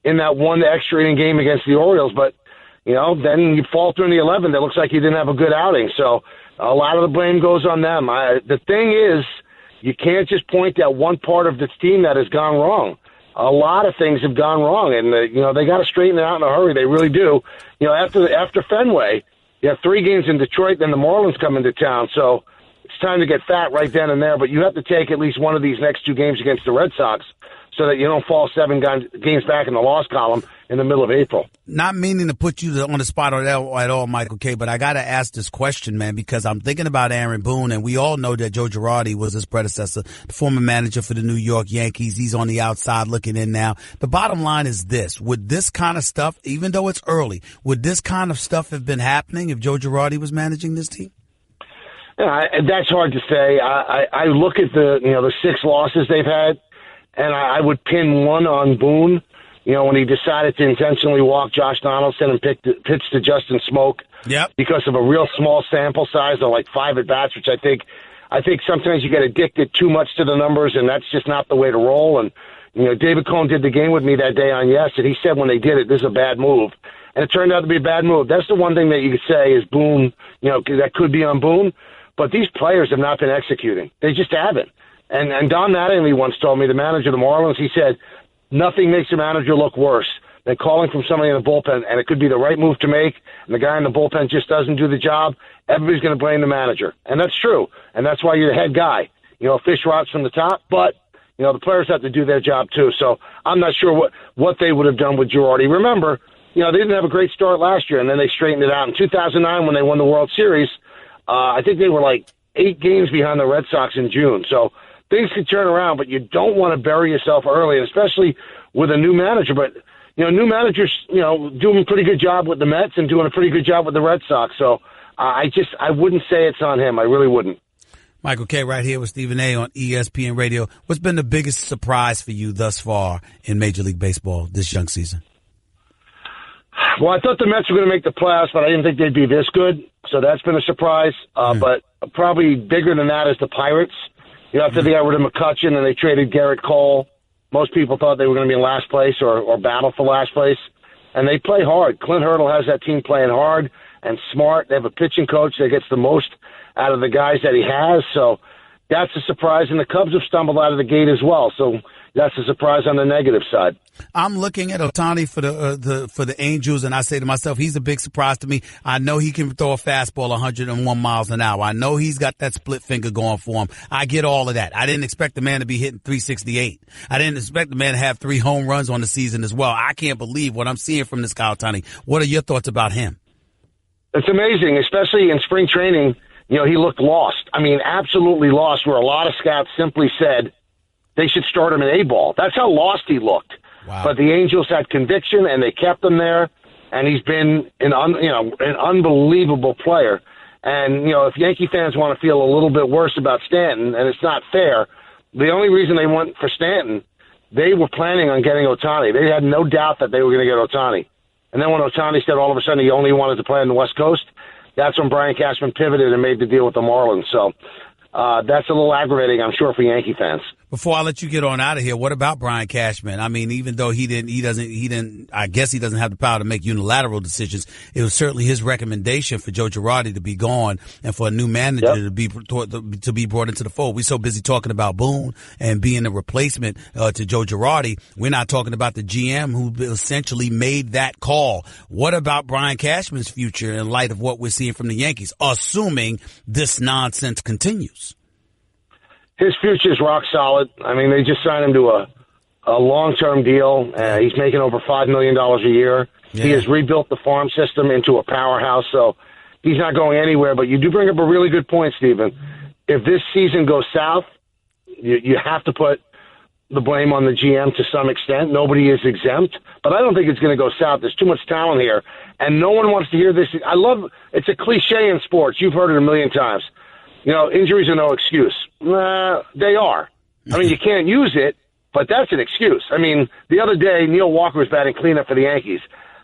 Speaker 9: in that one extra inning game against the Orioles. But, then you falter in the 11th. It looks like you didn't have a good outing. So a lot of the blame goes on them. The thing is, you can't just point at one part of this team that has gone wrong. A lot of things have gone wrong, and they got to straighten it out in a hurry. They really do. After Fenway, you have 3 games in Detroit, then the Marlins come into town. So it's time to get fat right then and there. But you have to take at least one of these next 2 games against the Red Sox so that you don't fall 7 games back in the loss column in the middle of April.
Speaker 3: Not meaning to put you on the spot at all, Michael Kay, but I got to ask this question, man, because I'm thinking about Aaron Boone, and we all know that Joe Girardi was his predecessor, the former manager for the New York Yankees. He's on the outside looking in now. The bottom line is this. Would this kind of stuff, even though it's early, would this kind of stuff have been happening if Joe Girardi was managing this team?
Speaker 9: That's hard to say. I look at the 6 losses they've had, and I would pin one on Boone. When he decided to intentionally walk Josh Donaldson and pitch to Justin Smoke because of a real small sample size of like 5 at-bats, which I think sometimes you get addicted too much to the numbers, and that's just not the way to roll. And, David Cohn did the game with me that day on Yes, and he said when they did it, this is a bad move. And it turned out to be a bad move. That's the one thing that you could say is Boone, that could be on Boone. But these players have not been executing. They just haven't. And Don Mattingly once told me, the manager of the Marlins, he said, nothing makes a manager look worse than calling from somebody in the bullpen, and it could be the right move to make, and the guy in the bullpen just doesn't do the job, everybody's going to blame the manager. And that's true, and that's why you're the head guy. Fish rots from the top, but, the players have to do their job too. So I'm not sure what they would have done with Girardi. Remember, they didn't have a great start last year, and then they straightened it out. In 2009, when they won the World Series, I think they were like 8 games behind the Red Sox in June. So things could turn around, but you don't want to bury yourself early, and especially with a new manager. But, new managers, doing a pretty good job with the Mets and doing a pretty good job with the Red Sox. So I wouldn't say it's on him. I really wouldn't.
Speaker 3: Michael K. right here with Stephen A. on ESPN Radio. What's been the biggest surprise for you thus far in Major League Baseball this young season?
Speaker 9: Well, I thought the Mets were going to make the playoffs, but I didn't think they'd be this good. So that's been a surprise. But probably bigger than that is the Pirates. After they got rid of McCutchen and they traded Garrett Cole, most people thought they were going to be in last place or battle for last place. And they play hard. Clint Hurdle has that team playing hard and smart. They have a pitching coach that gets the most out of the guys that he has. So that's a surprise. And the Cubs have stumbled out of the gate as well. So that's a surprise on the negative side.
Speaker 3: I'm looking at Ohtani for the Angels, and I say to myself, he's a big surprise to me. I know he can throw a fastball 101 miles an hour. I know he's got that split finger going for him. I get all of that. I didn't expect the man to be hitting 368. I didn't expect the man to have 3 home runs on the season as well. I can't believe what I'm seeing from this guy, Ohtani. What are your thoughts about him?
Speaker 9: It's amazing, especially in spring training. He looked lost. I mean, absolutely lost, where a lot of scouts simply said they should start him in A-ball. That's how lost he looked. Wow. But the Angels had conviction, and they kept him there, and he's been an unbelievable player. And, if Yankee fans want to feel a little bit worse about Stanton, and it's not fair, the only reason they went for Stanton, they were planning on getting Ohtani. They had no doubt that they were going to get Ohtani. And then when Ohtani said all of a sudden he only wanted to play on the West Coast, that's when Brian Cashman pivoted and made the deal with the Marlins. So that's a little aggravating, I'm sure, for Yankee fans.
Speaker 3: Before I let you get on out of here, what about Brian Cashman? I mean, even though he doesn't, I guess he doesn't have the power to make unilateral decisions. It was certainly his recommendation for Joe Girardi to be gone and for a new manager to be brought into the fold. We're so busy talking about Boone and being a replacement to Joe Girardi. We're not talking about the GM who essentially made that call. What about Brian Cashman's future in light of what we're seeing from the Yankees, assuming this nonsense continues?
Speaker 9: His future is rock solid. I mean, they just signed him to a long-term deal. He's making over $5 million a year. Yeah. He has rebuilt the farm system into a powerhouse, so he's not going anywhere. But you do bring up a really good point, Stephen. If this season goes south, you have to put the blame on the GM to some extent. Nobody is exempt, but I don't think it's going to go south. There's too much talent here, and no one wants to hear this. It's a cliche in sports. You've heard it a million times. Injuries are no excuse. They are. I mean, you can't use it, but that's an excuse. I mean, the other day, Neil Walker was batting cleanup for the Yankees.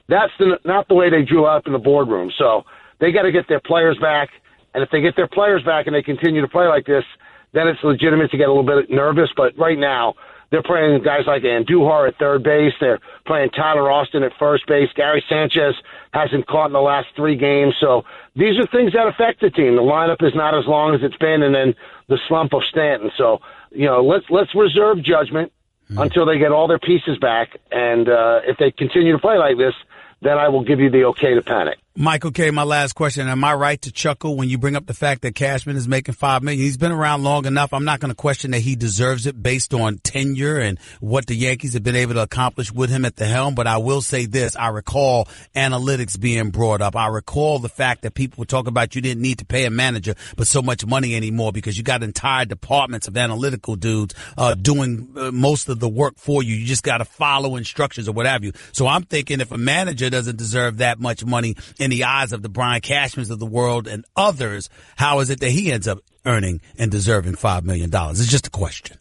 Speaker 9: That's not the way they drew up in the boardroom. So they got to get their players back, and if they get their players back and they continue to play like this, then it's legitimate to get a little bit nervous. But right now, they're playing guys like Andujar at third base. They're playing Tyler Austin at first base. Gary Sanchez hasn't caught in the last 3 games. So these are things that affect the team. The lineup is not as long as it's been, and then the slump of Stanton. So, let's reserve judgment until they get all their pieces back. And if they continue to play like this, then I will give you the okay to panic.
Speaker 3: Michael K., my last question. Am I right to chuckle when you bring up the fact that Cashman is making $5 million? He's been around long enough. I'm not going to question that he deserves it based on tenure and what the Yankees have been able to accomplish with him at the helm. But I will say this. I recall analytics being brought up. I recall the fact that people were talking about you didn't need to pay a manager but so much money anymore because you got entire departments of analytical dudes doing most of the work for you. You just got to follow instructions or what have you. So I'm thinking if a manager doesn't deserve that much money in the eyes of the Brian Cashmans of the world and others, how is it that he ends up earning and deserving $5 million? It's just a question.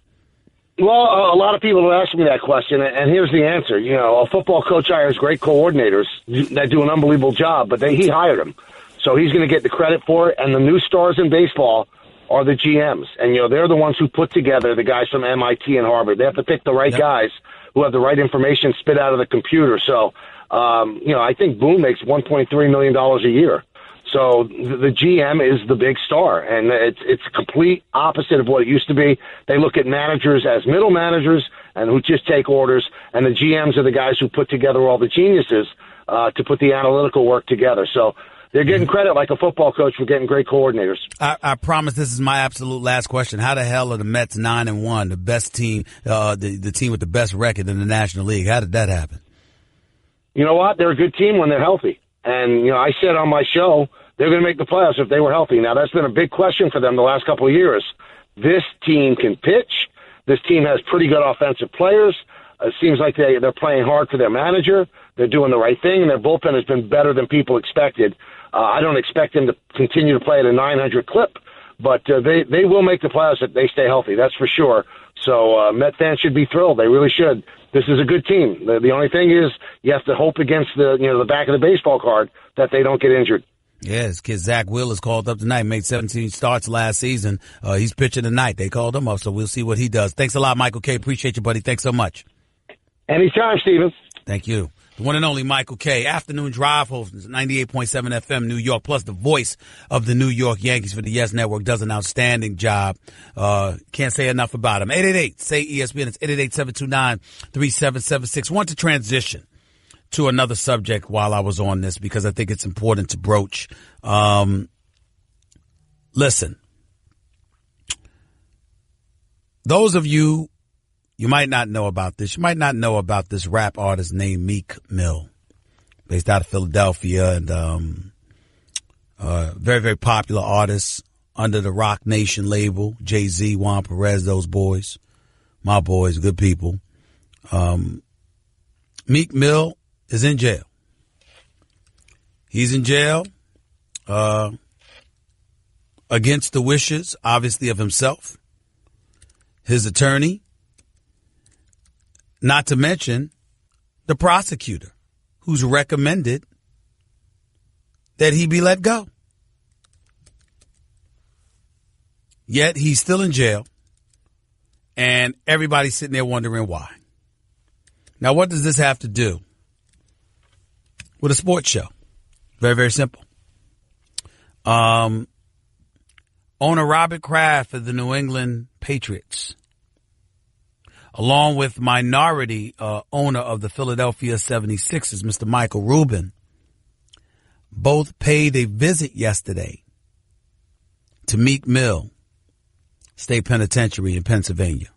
Speaker 9: Well, a lot of people have asked me that question, and here's the answer. A football coach hires great coordinators that do an unbelievable job, but he hired them. So he's going to get the credit for it, and the new stars in baseball are the GMs. And, they're the ones who put together the guys from MIT and Harvard. They have to pick the right guys who have the right information spit out of the computer. So, I think Boone makes $1.3 million a year. So the GM is the big star, and it's complete opposite of what it used to be. They look at managers as middle managers and who just take orders, and the GMs are the guys who put together all the geniuses to put the analytical work together. So they're getting credit like a football coach for getting great coordinators.
Speaker 3: I promise this is my absolute last question. How the hell are the Mets 9-1, the best team, the team with the best record in the National League? How did that happen?
Speaker 9: You know what? They're a good team when they're healthy. And, I said on my show, they're going to make the playoffs if they were healthy. Now, that's been a big question for them the last couple of years. This team can pitch. This team has pretty good offensive players. It seems like they're playing hard for their manager. They're doing the right thing, and their bullpen has been better than people expected. I don't expect them to continue to play at a 900 clip, but they will make the playoffs if they stay healthy. That's for sure. So Met fans should be thrilled. They really should. This is a good team. The only thing is you have to hope against the back of the baseball card that they don't get injured.
Speaker 3: Yeah, his kid Zach Will is called up tonight. Made 17 starts last season. He's pitching tonight. They called him up, so we'll see what he does. Thanks a lot, Michael K. Appreciate you, buddy. Thanks so much.
Speaker 9: Anytime, Steven.
Speaker 3: Thank you. The one and only Michael K. Afternoon Drive host, 98.7 FM New York, plus the voice of the New York Yankees for the Yes Network, does an outstanding job. Can't say enough about him. 888-SAY-ESPN. It's 888-729-3776. Want to transition to another subject while I was on this because I think it's important to broach. Listen, those of you might not know about this. You might not know about this rap artist named Meek Mill, based out of Philadelphia, and very, very popular artist under the Rock Nation label. Jay-Z, Juan Perez, those boys, my boys, good people. Meek Mill is in jail. He's in jail against the wishes, obviously, of himself, his attorney, not to mention the prosecutor, who's recommended that he be let go. Yet he's still in jail, and everybody's sitting there wondering why. Now, what does this have to do with a sports show? Very, very simple. Owner Robert Kraft of the New England Patriots, along with minority owner of the Philadelphia 76ers, Mr. Michael Rubin, both paid a visit yesterday to Meek Mill State Penitentiary in Pennsylvania.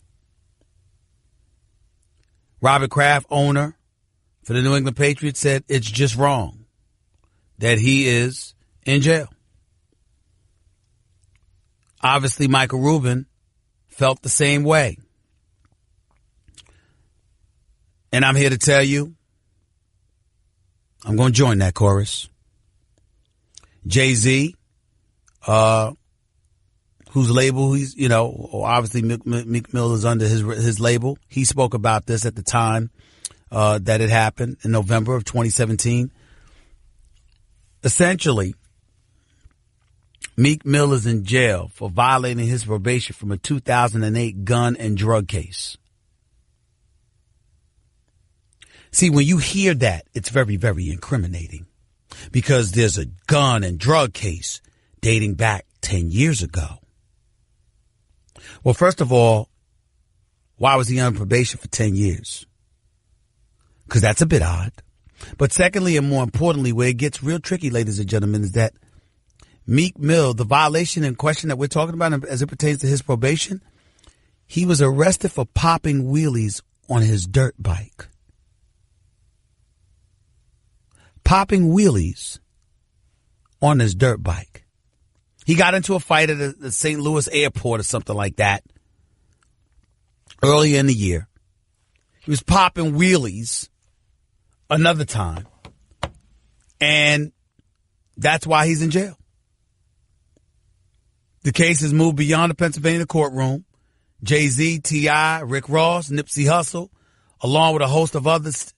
Speaker 3: Robert Kraft, owner for the New England Patriots, said it's just wrong that he is in jail. Obviously, Michael Rubin felt the same way. And I'm here to tell you, I'm going to join that chorus. Jay-Z, whose label he's, obviously Meek Mill is under his label. He spoke about this at the time that it happened in November of 2017. Essentially, Meek Mill is in jail for violating his probation from a 2008 gun and drug case. See, when you hear that, it's very, very incriminating because there's a gun and drug case dating back 10 years ago. Well, first of all, why was he on probation for 10 years? Because that's a bit odd. But secondly, and more importantly, where it gets real tricky, ladies and gentlemen, is that Meek Mill, the violation in question that we're talking about as it pertains to his probation, he was arrested for popping wheelies on his dirt bike. Popping wheelies on his dirt bike. He got into a fight at the St. Louis airport or something like that earlier in the year. He was popping wheelies another time, and that's why he's in jail. The case has moved beyond the Pennsylvania courtroom. Jay-Z, T.I., Rick Ross, Nipsey Hussle, along with a host of others,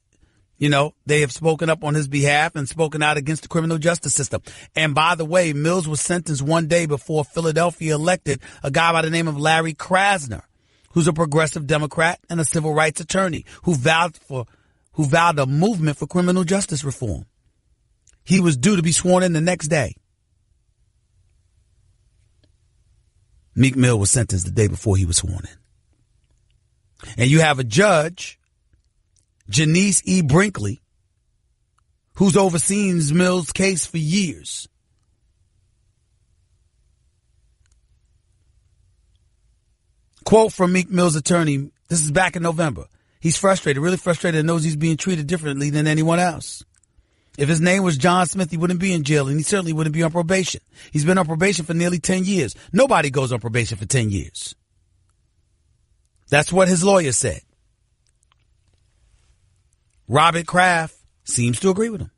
Speaker 3: they have spoken up on his behalf and spoken out against the criminal justice system. And by the way, Mills was sentenced one day before Philadelphia elected a guy by the name of Larry Krasner, who's a progressive Democrat and a civil rights attorney who vowed a movement for criminal justice reform. He was due to be sworn in the next day. Meek Mill was sentenced the day before he was sworn in. And you have a judge, Janice E. Brinkley, who's overseen Mill's case for years. Quote from Meek Mill's attorney, this is back in November. He's frustrated, really frustrated, and knows he's being treated differently than anyone else. If his name was John Smith, he wouldn't be in jail, and he certainly wouldn't be on probation. He's been on probation for nearly 10 years. Nobody goes on probation for 10 years. That's what his lawyer said. Robert Kraft seems to agree with him.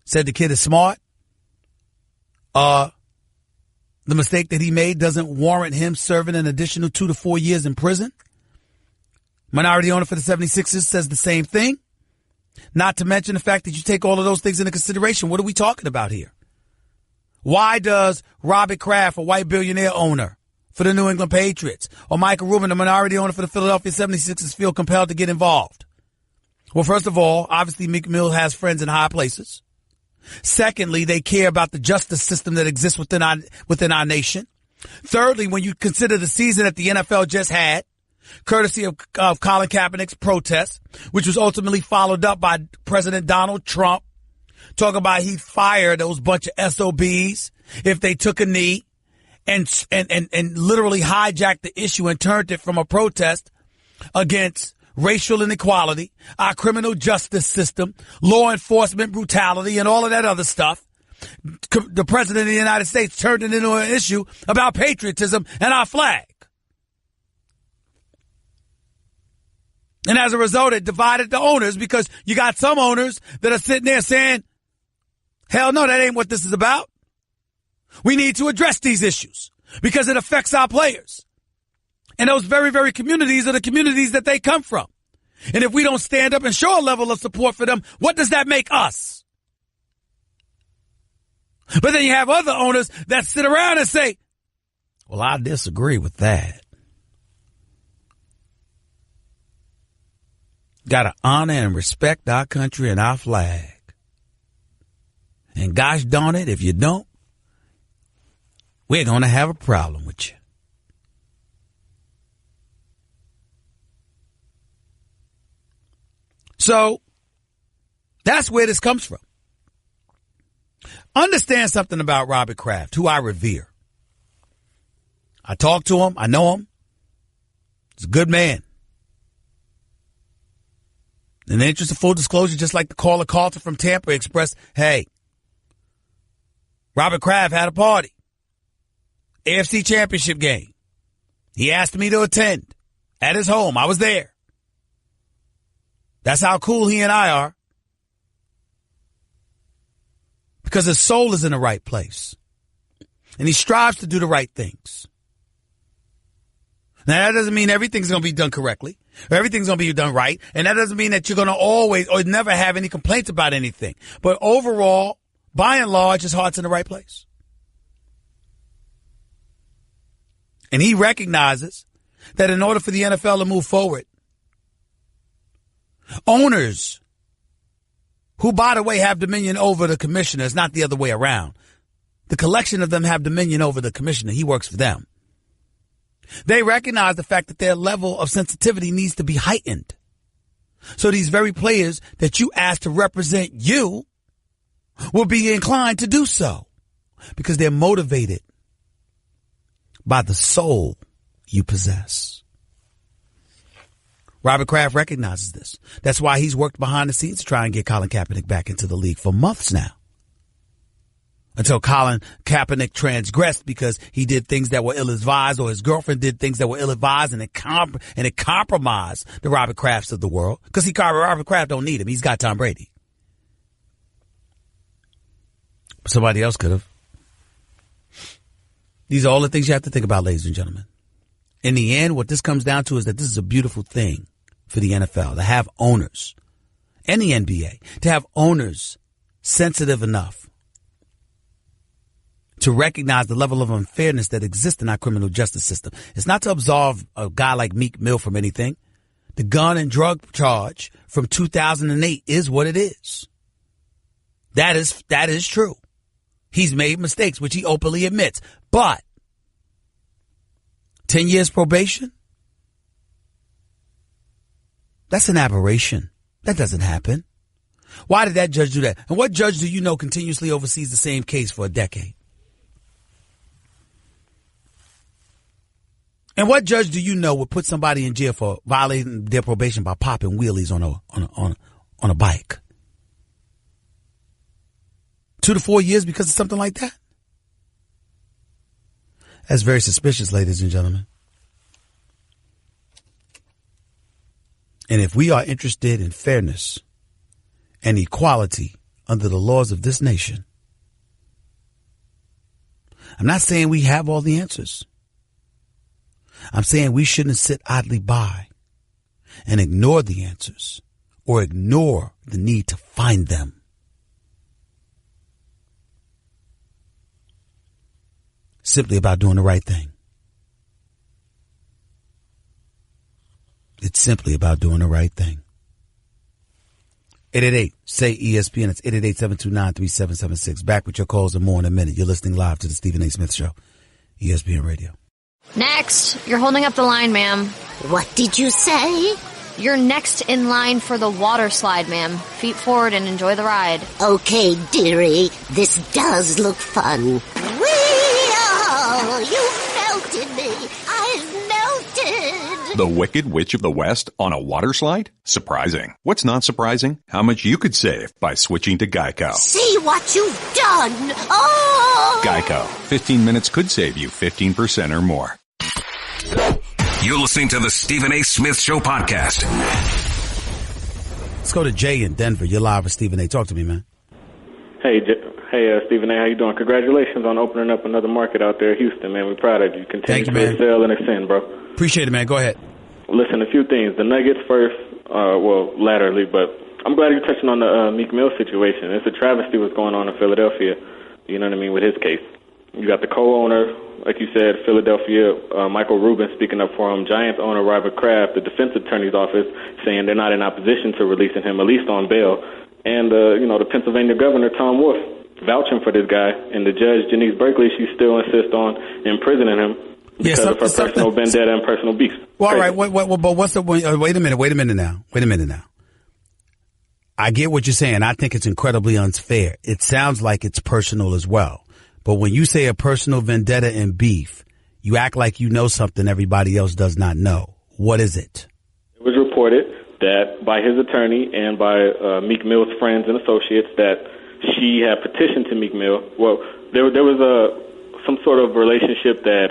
Speaker 3: Said the kid is smart. The mistake that he made doesn't warrant him serving an additional 2 to 4 years in prison. Minority owner for the 76ers says the same thing. Not to mention the fact that you take all of those things into consideration. What are we talking about here? Why does Robert Kraft, a white billionaire owner for the New England Patriots, or Michael Rubin, a minority owner for the Philadelphia 76ers, feel compelled to get involved? Well, first of all, obviously Meek Mill has friends in high places. Secondly, they care about the justice system that exists within our nation. Thirdly, when you consider the season that the NFL just had, courtesy of Colin Kaepernick's protest, which was ultimately followed up by President Donald Trump, talking about he fired those bunch of SOBs if they took a knee, and literally hijacked the issue and turned it from a protest against racial inequality, our criminal justice system, law enforcement brutality, and all of that other stuff. The president of the United States turned it into an issue about patriotism and our flag. And as a result, it divided the owners, because you got some owners that are sitting there saying, hell no, that ain't what this is about. We need to address these issues because it affects our players. And those very, very communities are the communities that they come from. And if we don't stand up and show a level of support for them, what does that make us? But then you have other owners that sit around and say, well, I disagree with that. Got to honor and respect our country and our flag. And gosh darn it, if you don't, we're going to have a problem with you. So that's where this comes from. Understand something about Robert Kraft, who I revere. I talk to him. I know him. He's a good man. In the interest of full disclosure, just like the caller Carlton from Tampa expressed, hey, Robert Kraft had a party. AFC Championship game. He asked me to attend at his home. I was there. That's how cool he and I are. Because his soul is in the right place. And he strives to do the right things. Now, that doesn't mean everything's going to be done correctly, or everything's going to be done right. And that doesn't mean that you're going to always or never have any complaints about anything. But overall, by and large, his heart's in the right place. And he recognizes that in order for the NFL to move forward, owners who, by the way, have dominion over the commissioners, not the other way around. The collection of them have dominion over the commissioner. He works for them. They recognize the fact that their level of sensitivity needs to be heightened. So these very players that you ask to represent you will be inclined to do so because they're motivated by the soul you possess. Robert Kraft recognizes this. That's why he's worked behind the scenes to try and get Colin Kaepernick back into the league for months now. Until Colin Kaepernick transgressed because he did things that were ill-advised, or his girlfriend did things that were ill-advised, and it compromised the Robert Krafts of the world. Because Robert Kraft don't need him. He's got Tom Brady. Somebody else could have. These are all the things you have to think about, ladies and gentlemen. In the end, what this comes down to is that this is a beautiful thing for the NFL, to have owners, and the NBA, to have owners sensitive enough to recognize the level of unfairness that exists in our criminal justice system. It's not to absolve a guy like Meek Mill from anything. The gun and drug charge from 2008 is what it is. That is true. He's made mistakes, which he openly admits. But 10 years probation? That's an aberration. That doesn't happen. Why did that judge do that? And what judge do you know continuously oversees the same case for a decade? And what judge do you know would put somebody in jail for violating their probation by popping wheelies on a bike? 2 to 4 years because of something like that? That's very suspicious, ladies and gentlemen. And if we are interested in fairness and equality under the laws of this nation, I'm not saying we have all the answers. I'm saying we shouldn't sit idly by and ignore the answers or ignore the need to find them. Simply about doing the right thing. It's simply about doing the right thing. 888-SAY-ESPN. It's 888-729-3776. Back with your calls and more in a minute. You're listening live to the Stephen A. Smith Show, ESPN Radio.
Speaker 10: Next. You're holding up the line, ma'am.
Speaker 11: What did you say?
Speaker 10: You're next in line for the water slide, ma'am. Feet forward and enjoy the ride.
Speaker 11: Okay, dearie. This does look fun. You melted me. I've melted.
Speaker 12: The Wicked Witch of the West on a water slide? Surprising. What's not surprising? How much you could save by switching to Geico.
Speaker 11: See what you've done. Oh!
Speaker 12: Geico. 15 minutes could save you 15% or more.
Speaker 2: You're listening to the Stephen A. Smith Show podcast.
Speaker 3: Let's go to Jay in Denver. You're live with Stephen A. Talk to me, man.
Speaker 13: Hey, Stephen A., how you doing? Congratulations on opening up another market out there, Houston, man. We're proud of you. Continue to excel and ascend, bro.
Speaker 3: Appreciate it, man. Go ahead.
Speaker 13: Listen, a few things. The Nuggets first, laterally, but I'm glad you're touching on the Meek Mill situation. It's a travesty what's going on in Philadelphia, you know what I mean, with his case. You got the co-owner, like you said, Philadelphia, Michael Rubin speaking up for him, Giants owner Robert Kraft, the defense attorney's office saying they're not in opposition to releasing him, at least on bail. And, the Pennsylvania governor, Tom Wolf, vouching for this guy. And the judge, Janice Berkeley, she still insists on imprisoning him because of her personal vendetta and personal beef.
Speaker 3: Well, all right. But what's the wait a minute now. I get what you're saying. I think it's incredibly unfair. It sounds like it's personal as well. But when you say a personal vendetta and beef, you act like you know something everybody else does not know. What is it?
Speaker 13: It was reported that by his attorney and by Meek Mill's friends and associates that she had petitioned to Meek Mill. Well, there was some sort of relationship that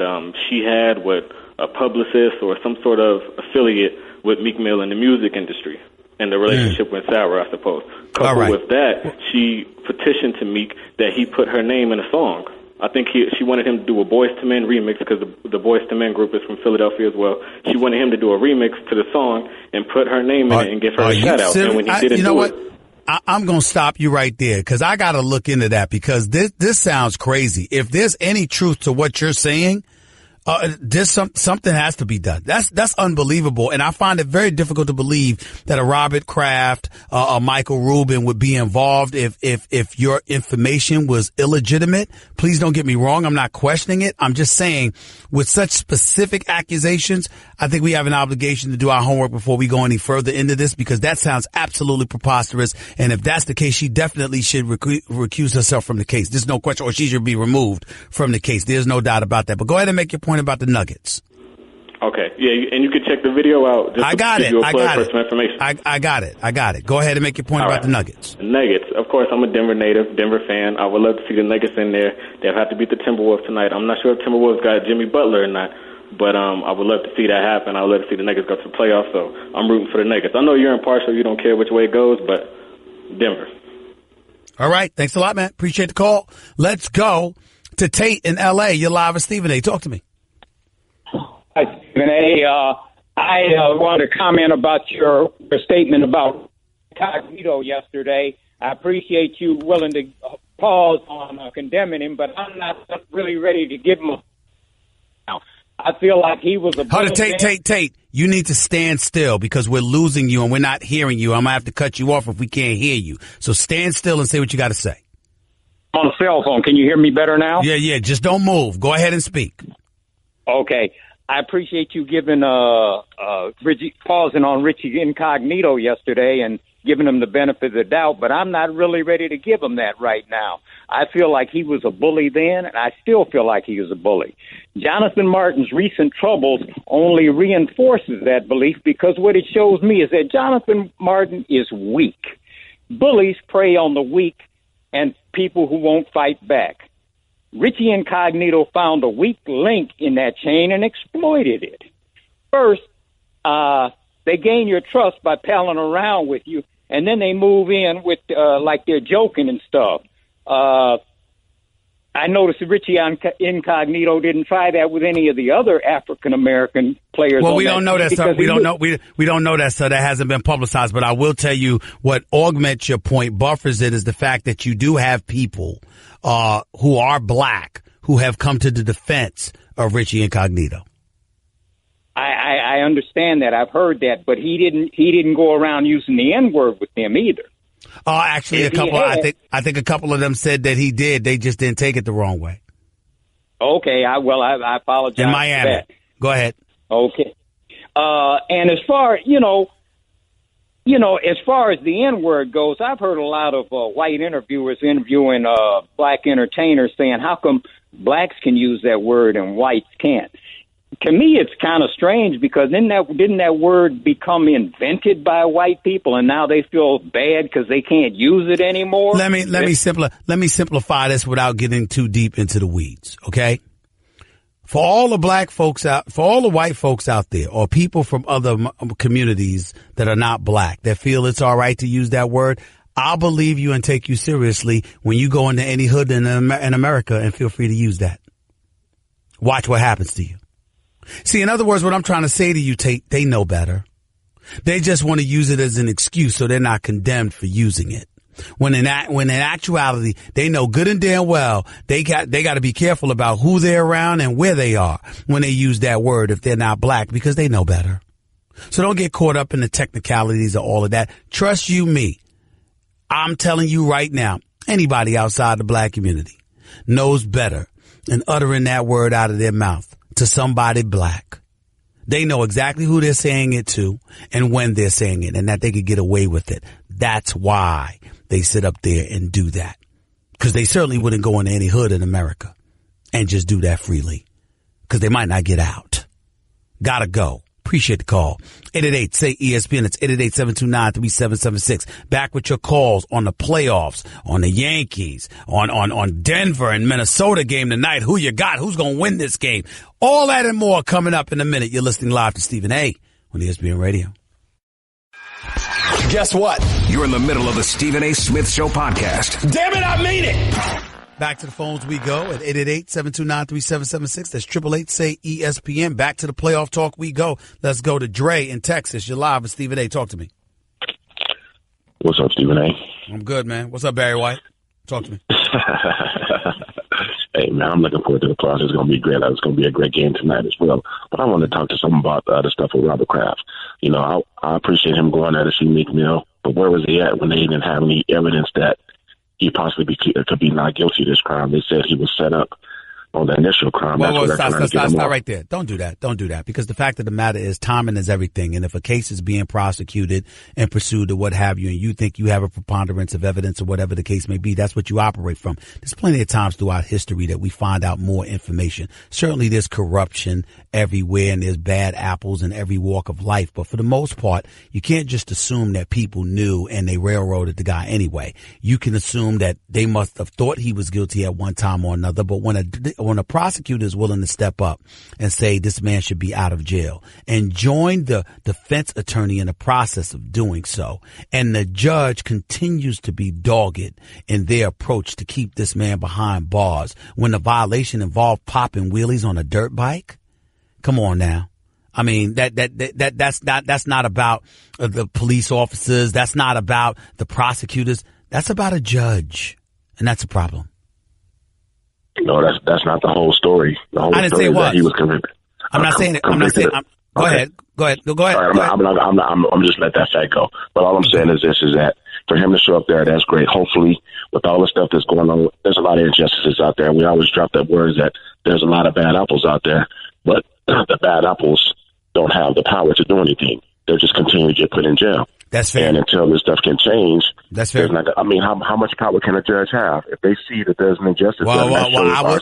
Speaker 13: she had with a publicist or some sort of affiliate with Meek Mill in the music industry, and the relationship went sour, I suppose. Coupled with that, she petitioned to Meek that he put her name in a song. I think she wanted him to do a Boyz II Men remix because the Boyz II Men group is from Philadelphia as well. She wanted him to do a remix to the song and put her name in it and give her a shout out. And when he didn't do it,
Speaker 3: I'm going to stop you right there because I got to look into that because this sounds crazy. If there's any truth to what you're saying, something has to be done. That's unbelievable. And I find it very difficult to believe that a Robert Kraft, a Michael Rubin would be involved if your information was illegitimate. Please don't get me wrong. I'm not questioning it. I'm just saying with such specific accusations, I think we have an obligation to do our homework before we go any further into this because that sounds absolutely preposterous. And if that's the case, she definitely should recuse herself from the case. There's no question, or she should be removed from the case. There's no doubt about that. But go ahead and make your point about the Nuggets.
Speaker 13: Okay. Yeah, and you can check the video out. Just I got it. I
Speaker 3: got it. Go ahead and make your point about the Nuggets.
Speaker 13: Nuggets. Of course, I'm a Denver native, Denver fan. I would love to see the Nuggets in there. They'll have to beat the Timberwolves tonight. I'm not sure if Timberwolves got Jimmy Butler or not, but I would love to see that happen. I would love to see the Nuggets go to the playoffs, so I'm rooting for the Nuggets. I know you're impartial. You don't care which way it goes, but Denver.
Speaker 3: All right. Thanks a lot, man. Appreciate the call. Let's go to Tate in L.A. You're live with Stephen A. Talk to me.
Speaker 14: Hi, Stephen A. I wanted to comment about your statement about Cognito yesterday. I appreciate you willing to pause on condemning him, but I'm not really ready to give him a... I feel like he was a...
Speaker 3: Hold on, Tate. You need to stand still because we're losing you and we're not hearing you. I'm going to have to cut you off if we can't hear you. So stand still and say what you got to say.
Speaker 14: I'm on a cell phone. Can you hear me better now?
Speaker 3: Yeah. Just don't move. Go ahead and speak.
Speaker 14: Okay. I appreciate you giving Richie, pausing on Richie Incognito yesterday and giving him the benefit of the doubt, but I'm not really ready to give him that right now. I feel like he was a bully then, and I still feel like he was a bully. Jonathan Martin's recent troubles only reinforces that belief, because what it shows me is that Jonathan Martin is weak. Bullies prey on the weak and people who won't fight back. Richie Incognito found a weak link in that chain and exploited it. First, they gain your trust by palling around with you, and then they move in with like they're joking and stuff. I noticed that Richie Incognito didn't try that with any of the other African American players.
Speaker 3: Well, we don't know that, sir. We don't know that, sir. That hasn't been publicized. But I will tell you what augments your point, buffers it, is the fact that you do have people who are black who have come to the defense of Richie Incognito.
Speaker 14: I understand that. I've heard that, but he didn't go around using the N-word with them either.
Speaker 3: Actually, I think a couple of them said that he did. They just didn't take it the wrong way.
Speaker 14: Okay, I apologize.
Speaker 3: In Miami.
Speaker 14: For that.
Speaker 3: Go ahead.
Speaker 14: Okay. And as far, as far as the N-word goes, I've heard a lot of white interviewers interviewing black entertainers saying, how come blacks can use that word and whites can't? To me, it's kind of strange, because didn't that word become invented by white people, and now they feel bad because they can't use it anymore?
Speaker 3: Let me simplify this without getting too deep into the weeds. Okay, for all the white folks out there, or people from other communities that are not black that feel it's all right to use that word, I'll believe you and take you seriously when you go into any hood in America and feel free to use that. Watch what happens to you. See, in other words, what I'm trying to say to you, Tate, they know better. They just want to use it as an excuse so they're not condemned for using it. When in actuality, they know good and damn well they got to be careful about who they're around and where they are when they use that word if they're not black, because they know better. So don't get caught up in the technicalities of all of that. Trust you me. I'm telling you right now, anybody outside the black community knows better than uttering that word out of their mouth to somebody black. They know exactly who they're saying it to and when they're saying it, and that they could get away with it. That's why they sit up there and do that. Because they certainly wouldn't go into any hood in America and just do that freely, because they might not get out. Gotta go. Appreciate the call. 888-SAY-ESPN. It's 888-729-3776. Back with your calls on the playoffs, on the Yankees, on Denver and Minnesota game tonight. Who you got? Who's going to win this game? All that and more coming up in a minute. You're listening live to Stephen A. on ESPN Radio.
Speaker 2: Guess what? You're in the middle of the Stephen A. Smith Show podcast.
Speaker 6: Damn it, I mean it!
Speaker 3: Back to the phones we go at 888-729-3776. That's 888-SAY-ESPN. Back to the playoff talk we go. Let's go to Dre in Texas. You're live with Stephen A. Talk to me.
Speaker 15: What's up, Stephen A?
Speaker 3: I'm good, man. What's up, Barry White? Talk to me.
Speaker 15: Hey, man, I'm looking forward to the playoffs. It's going to be great. It's going to be a great game tonight as well. But I want to talk to someone about the stuff with Robert Kraft. I appreciate him going there to see Meek Mill, but where was he at when they didn't have any evidence that he possibly could be not guilty of this crime? They said he was set up on the initial crime.
Speaker 3: Stop right there. Don't do that. Because the fact of the matter is timing is everything. And if a case is being prosecuted and pursued or what have you, and you think you have a preponderance of evidence or whatever the case may be, that's what you operate from. There's plenty of times throughout history that we find out more information. Certainly there's corruption everywhere and there's bad apples in every walk of life. But for the most part, you can't just assume that people knew and they railroaded the guy anyway. You can assume that they must have thought he was guilty at one time or another. But when a prosecutor is willing to step up and say this man should be out of jail and join the defense attorney in the process of doing so, and the judge continues to be dogged in their approach to keep this man behind bars when the violation involved popping wheelies on a dirt bike. Come on now. I mean, that's not about the police officers. That's not about the prosecutors. That's about a judge. And that's a problem.
Speaker 15: No, that's not the whole story. The whole
Speaker 3: I didn't
Speaker 15: story
Speaker 3: say it
Speaker 15: is that
Speaker 3: was.
Speaker 15: he was convicted.
Speaker 3: I'm not saying it. I'm not saying. Go ahead. Go ahead.
Speaker 15: I'm just let that fact go. But all I'm saying is this: is that for him to show up there, that's great. Hopefully, with all the stuff that's going on, there's a lot of injustices out there. We always drop that word that there's a lot of bad apples out there. But the bad apples don't have the power to do anything. They'll just continue to get put in jail.
Speaker 3: That's fair.
Speaker 15: And until this stuff can change,
Speaker 3: that's fair.
Speaker 15: How much power can a judge have if they see that there's an injustice?
Speaker 3: I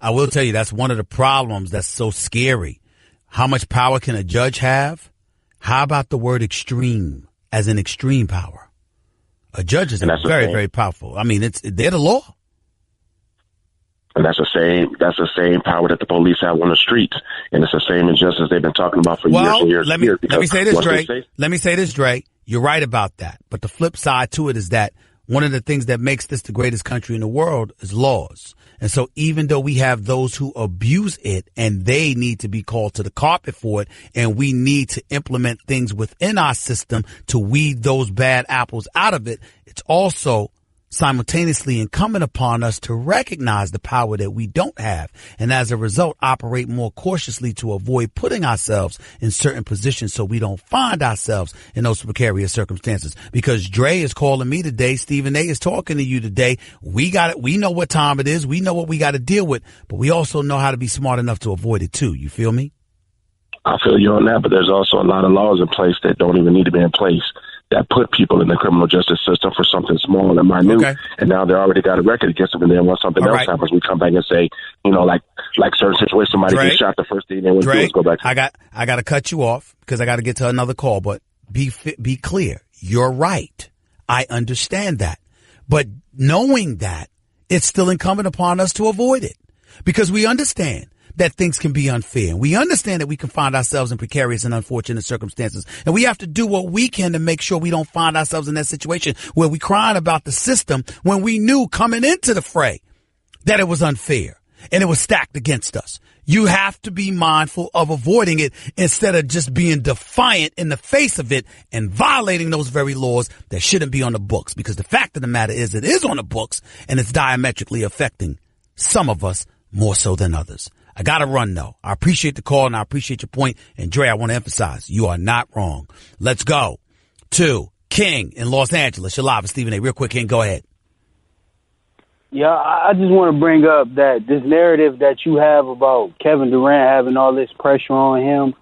Speaker 3: will tell you that's one of the problems that's so scary. How much power can a judge have? How about the word extreme as in extreme power? A judge is very, very powerful. I mean, they're the law.
Speaker 15: And that's the same power that the police have on the streets. And it's the same injustice they've been talking about for years and years. Let me say this, Dre. You're right about that. But the flip side to it is that one of the things that makes this the greatest country in the world is laws. And so even though we have those who abuse it and they need to be called to the carpet for it, and we need to implement things within our system to weed those bad apples out of it, it's also simultaneously incumbent upon us to recognize the power that we don't have, and as a result operate more cautiously to avoid putting ourselves in certain positions so we don't find ourselves in those precarious circumstances. Because Dre is calling me today, Stephen A is talking to you today. We know what time it is, we know what we got to deal with, but we also know how to be smart enough to avoid it too. You feel me? I feel you on that, but there's also a lot of laws in place that don't even need to be in place, that put people in the criminal justice system for something small and minute, and now they already got a record against them, and then when something else happens, we come back and say, like certain situations, somebody gets shot, the first thing they want to do is go back. I got to cut you off because I got to get to another call, but be clear. You're right. I understand that. But knowing that, it's still incumbent upon us to avoid it because we understand that things can be unfair. And we understand that we can find ourselves in precarious and unfortunate circumstances. And we have to do what we can to make sure we don't find ourselves in that situation where we crying about the system when we knew coming into the fray that it was unfair and it was stacked against us. You have to be mindful of avoiding it instead of just being defiant in the face of it and violating those very laws that shouldn't be on the books. Because the fact of the matter is it is on the books and it's diametrically affecting some of us more so than others. I got to run, though. I appreciate the call, and I appreciate your point. And, Dre, I want to emphasize, you are not wrong. Let's go to King in Los Angeles. You're live with Stephen A. Real quick, King, go ahead.
Speaker 16: Yeah, I just want to bring up that this narrative that you have about Kevin Durant having all this pressure on him,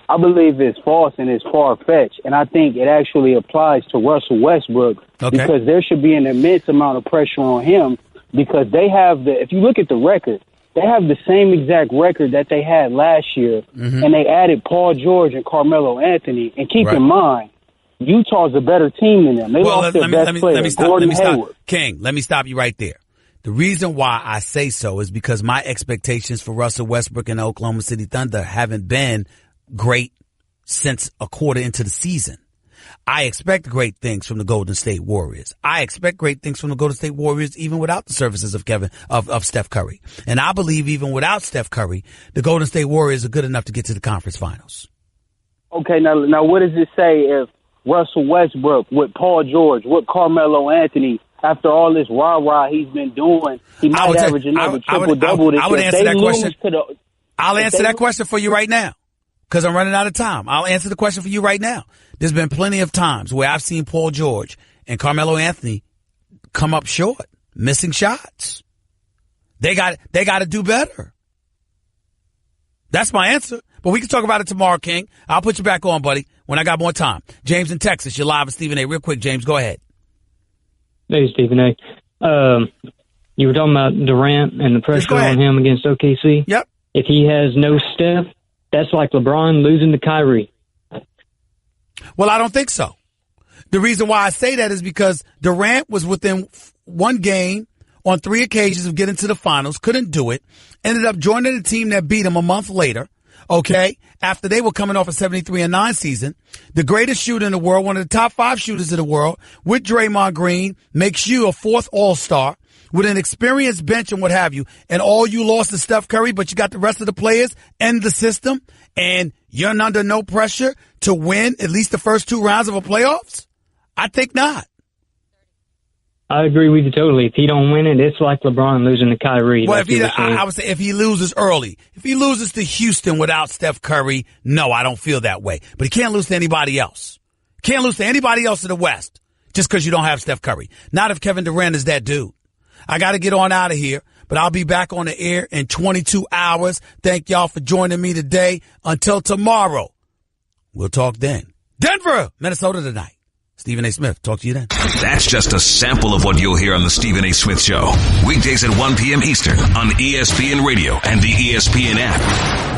Speaker 16: I believe it's false and it's far-fetched. And I think it actually applies to Russell Westbrook because there should be an immense amount of pressure on him because they have if you look at the record, they have the same exact record that they had last year, and they added Paul George and Carmelo Anthony. And keep in mind, Utah's a better team than them. They lost their best player, Gordon Hayward.
Speaker 3: King, let me stop you right there. The reason why I say so is because my expectations for Russell Westbrook and the Oklahoma City Thunder haven't been great since a quarter into the season. I expect great things from the Golden State Warriors. I expect great things from the Golden State Warriors even without the services of Steph Curry. And I believe even without Steph Curry, the Golden State Warriors are good enough to get to the conference finals.
Speaker 16: Okay, now what does it say if Russell Westbrook with Paul George, with Carmelo Anthony, after all this rah-rah he's been doing, he might average another triple-double this year.
Speaker 3: I would answer that question. I'll answer that question for you right now because I'm running out of time. I'll answer the question for you right now. There's been plenty of times where I've seen Paul George and Carmelo Anthony come up short, missing shots. They got to do better. That's my answer. But we can talk about it tomorrow, King. I'll put you back on, buddy, when I got more time. James in Texas, you're live with Stephen A. Real quick, James, go ahead.
Speaker 17: Hey, Stephen A. You were talking about Durant and the pressure on him against OKC.
Speaker 3: Yep.
Speaker 17: If he has no Steph, that's like LeBron losing to Kyrie.
Speaker 3: Well, I don't think so. The reason why I say that is because Durant was within one game on 3 occasions of getting to the finals, couldn't do it, ended up joining a team that beat him a month later, okay, after they were coming off a 73-9 season. The greatest shooter in the world, one of the top 5 shooters in the world, with Draymond Green, makes you a 4th All-Star with an experienced bench and what have you, and all you lost is Steph Curry, but you got the rest of the players and the system, and you're under no pressure to win at least the first 2 rounds of a playoffs? I think not.
Speaker 17: I agree with you totally. If he don't win it, it's like LeBron losing to Kyrie.
Speaker 3: Well, I would say if he loses early, if he loses to Houston without Steph Curry, no, I don't feel that way. But he can't lose to anybody else. Can't lose to anybody else in the West just because you don't have Steph Curry. Not if Kevin Durant is that dude. I got to get on out of here. but I'll be back on the air in 22 hours. Thank y'all for joining me today. Until tomorrow, we'll talk then. Denver, Minnesota tonight. Stephen A. Smith, talk to you then.
Speaker 2: That's just a sample of what you'll hear on the Stephen A. Smith Show. Weekdays at 1 p.m. Eastern on ESPN Radio and the ESPN app.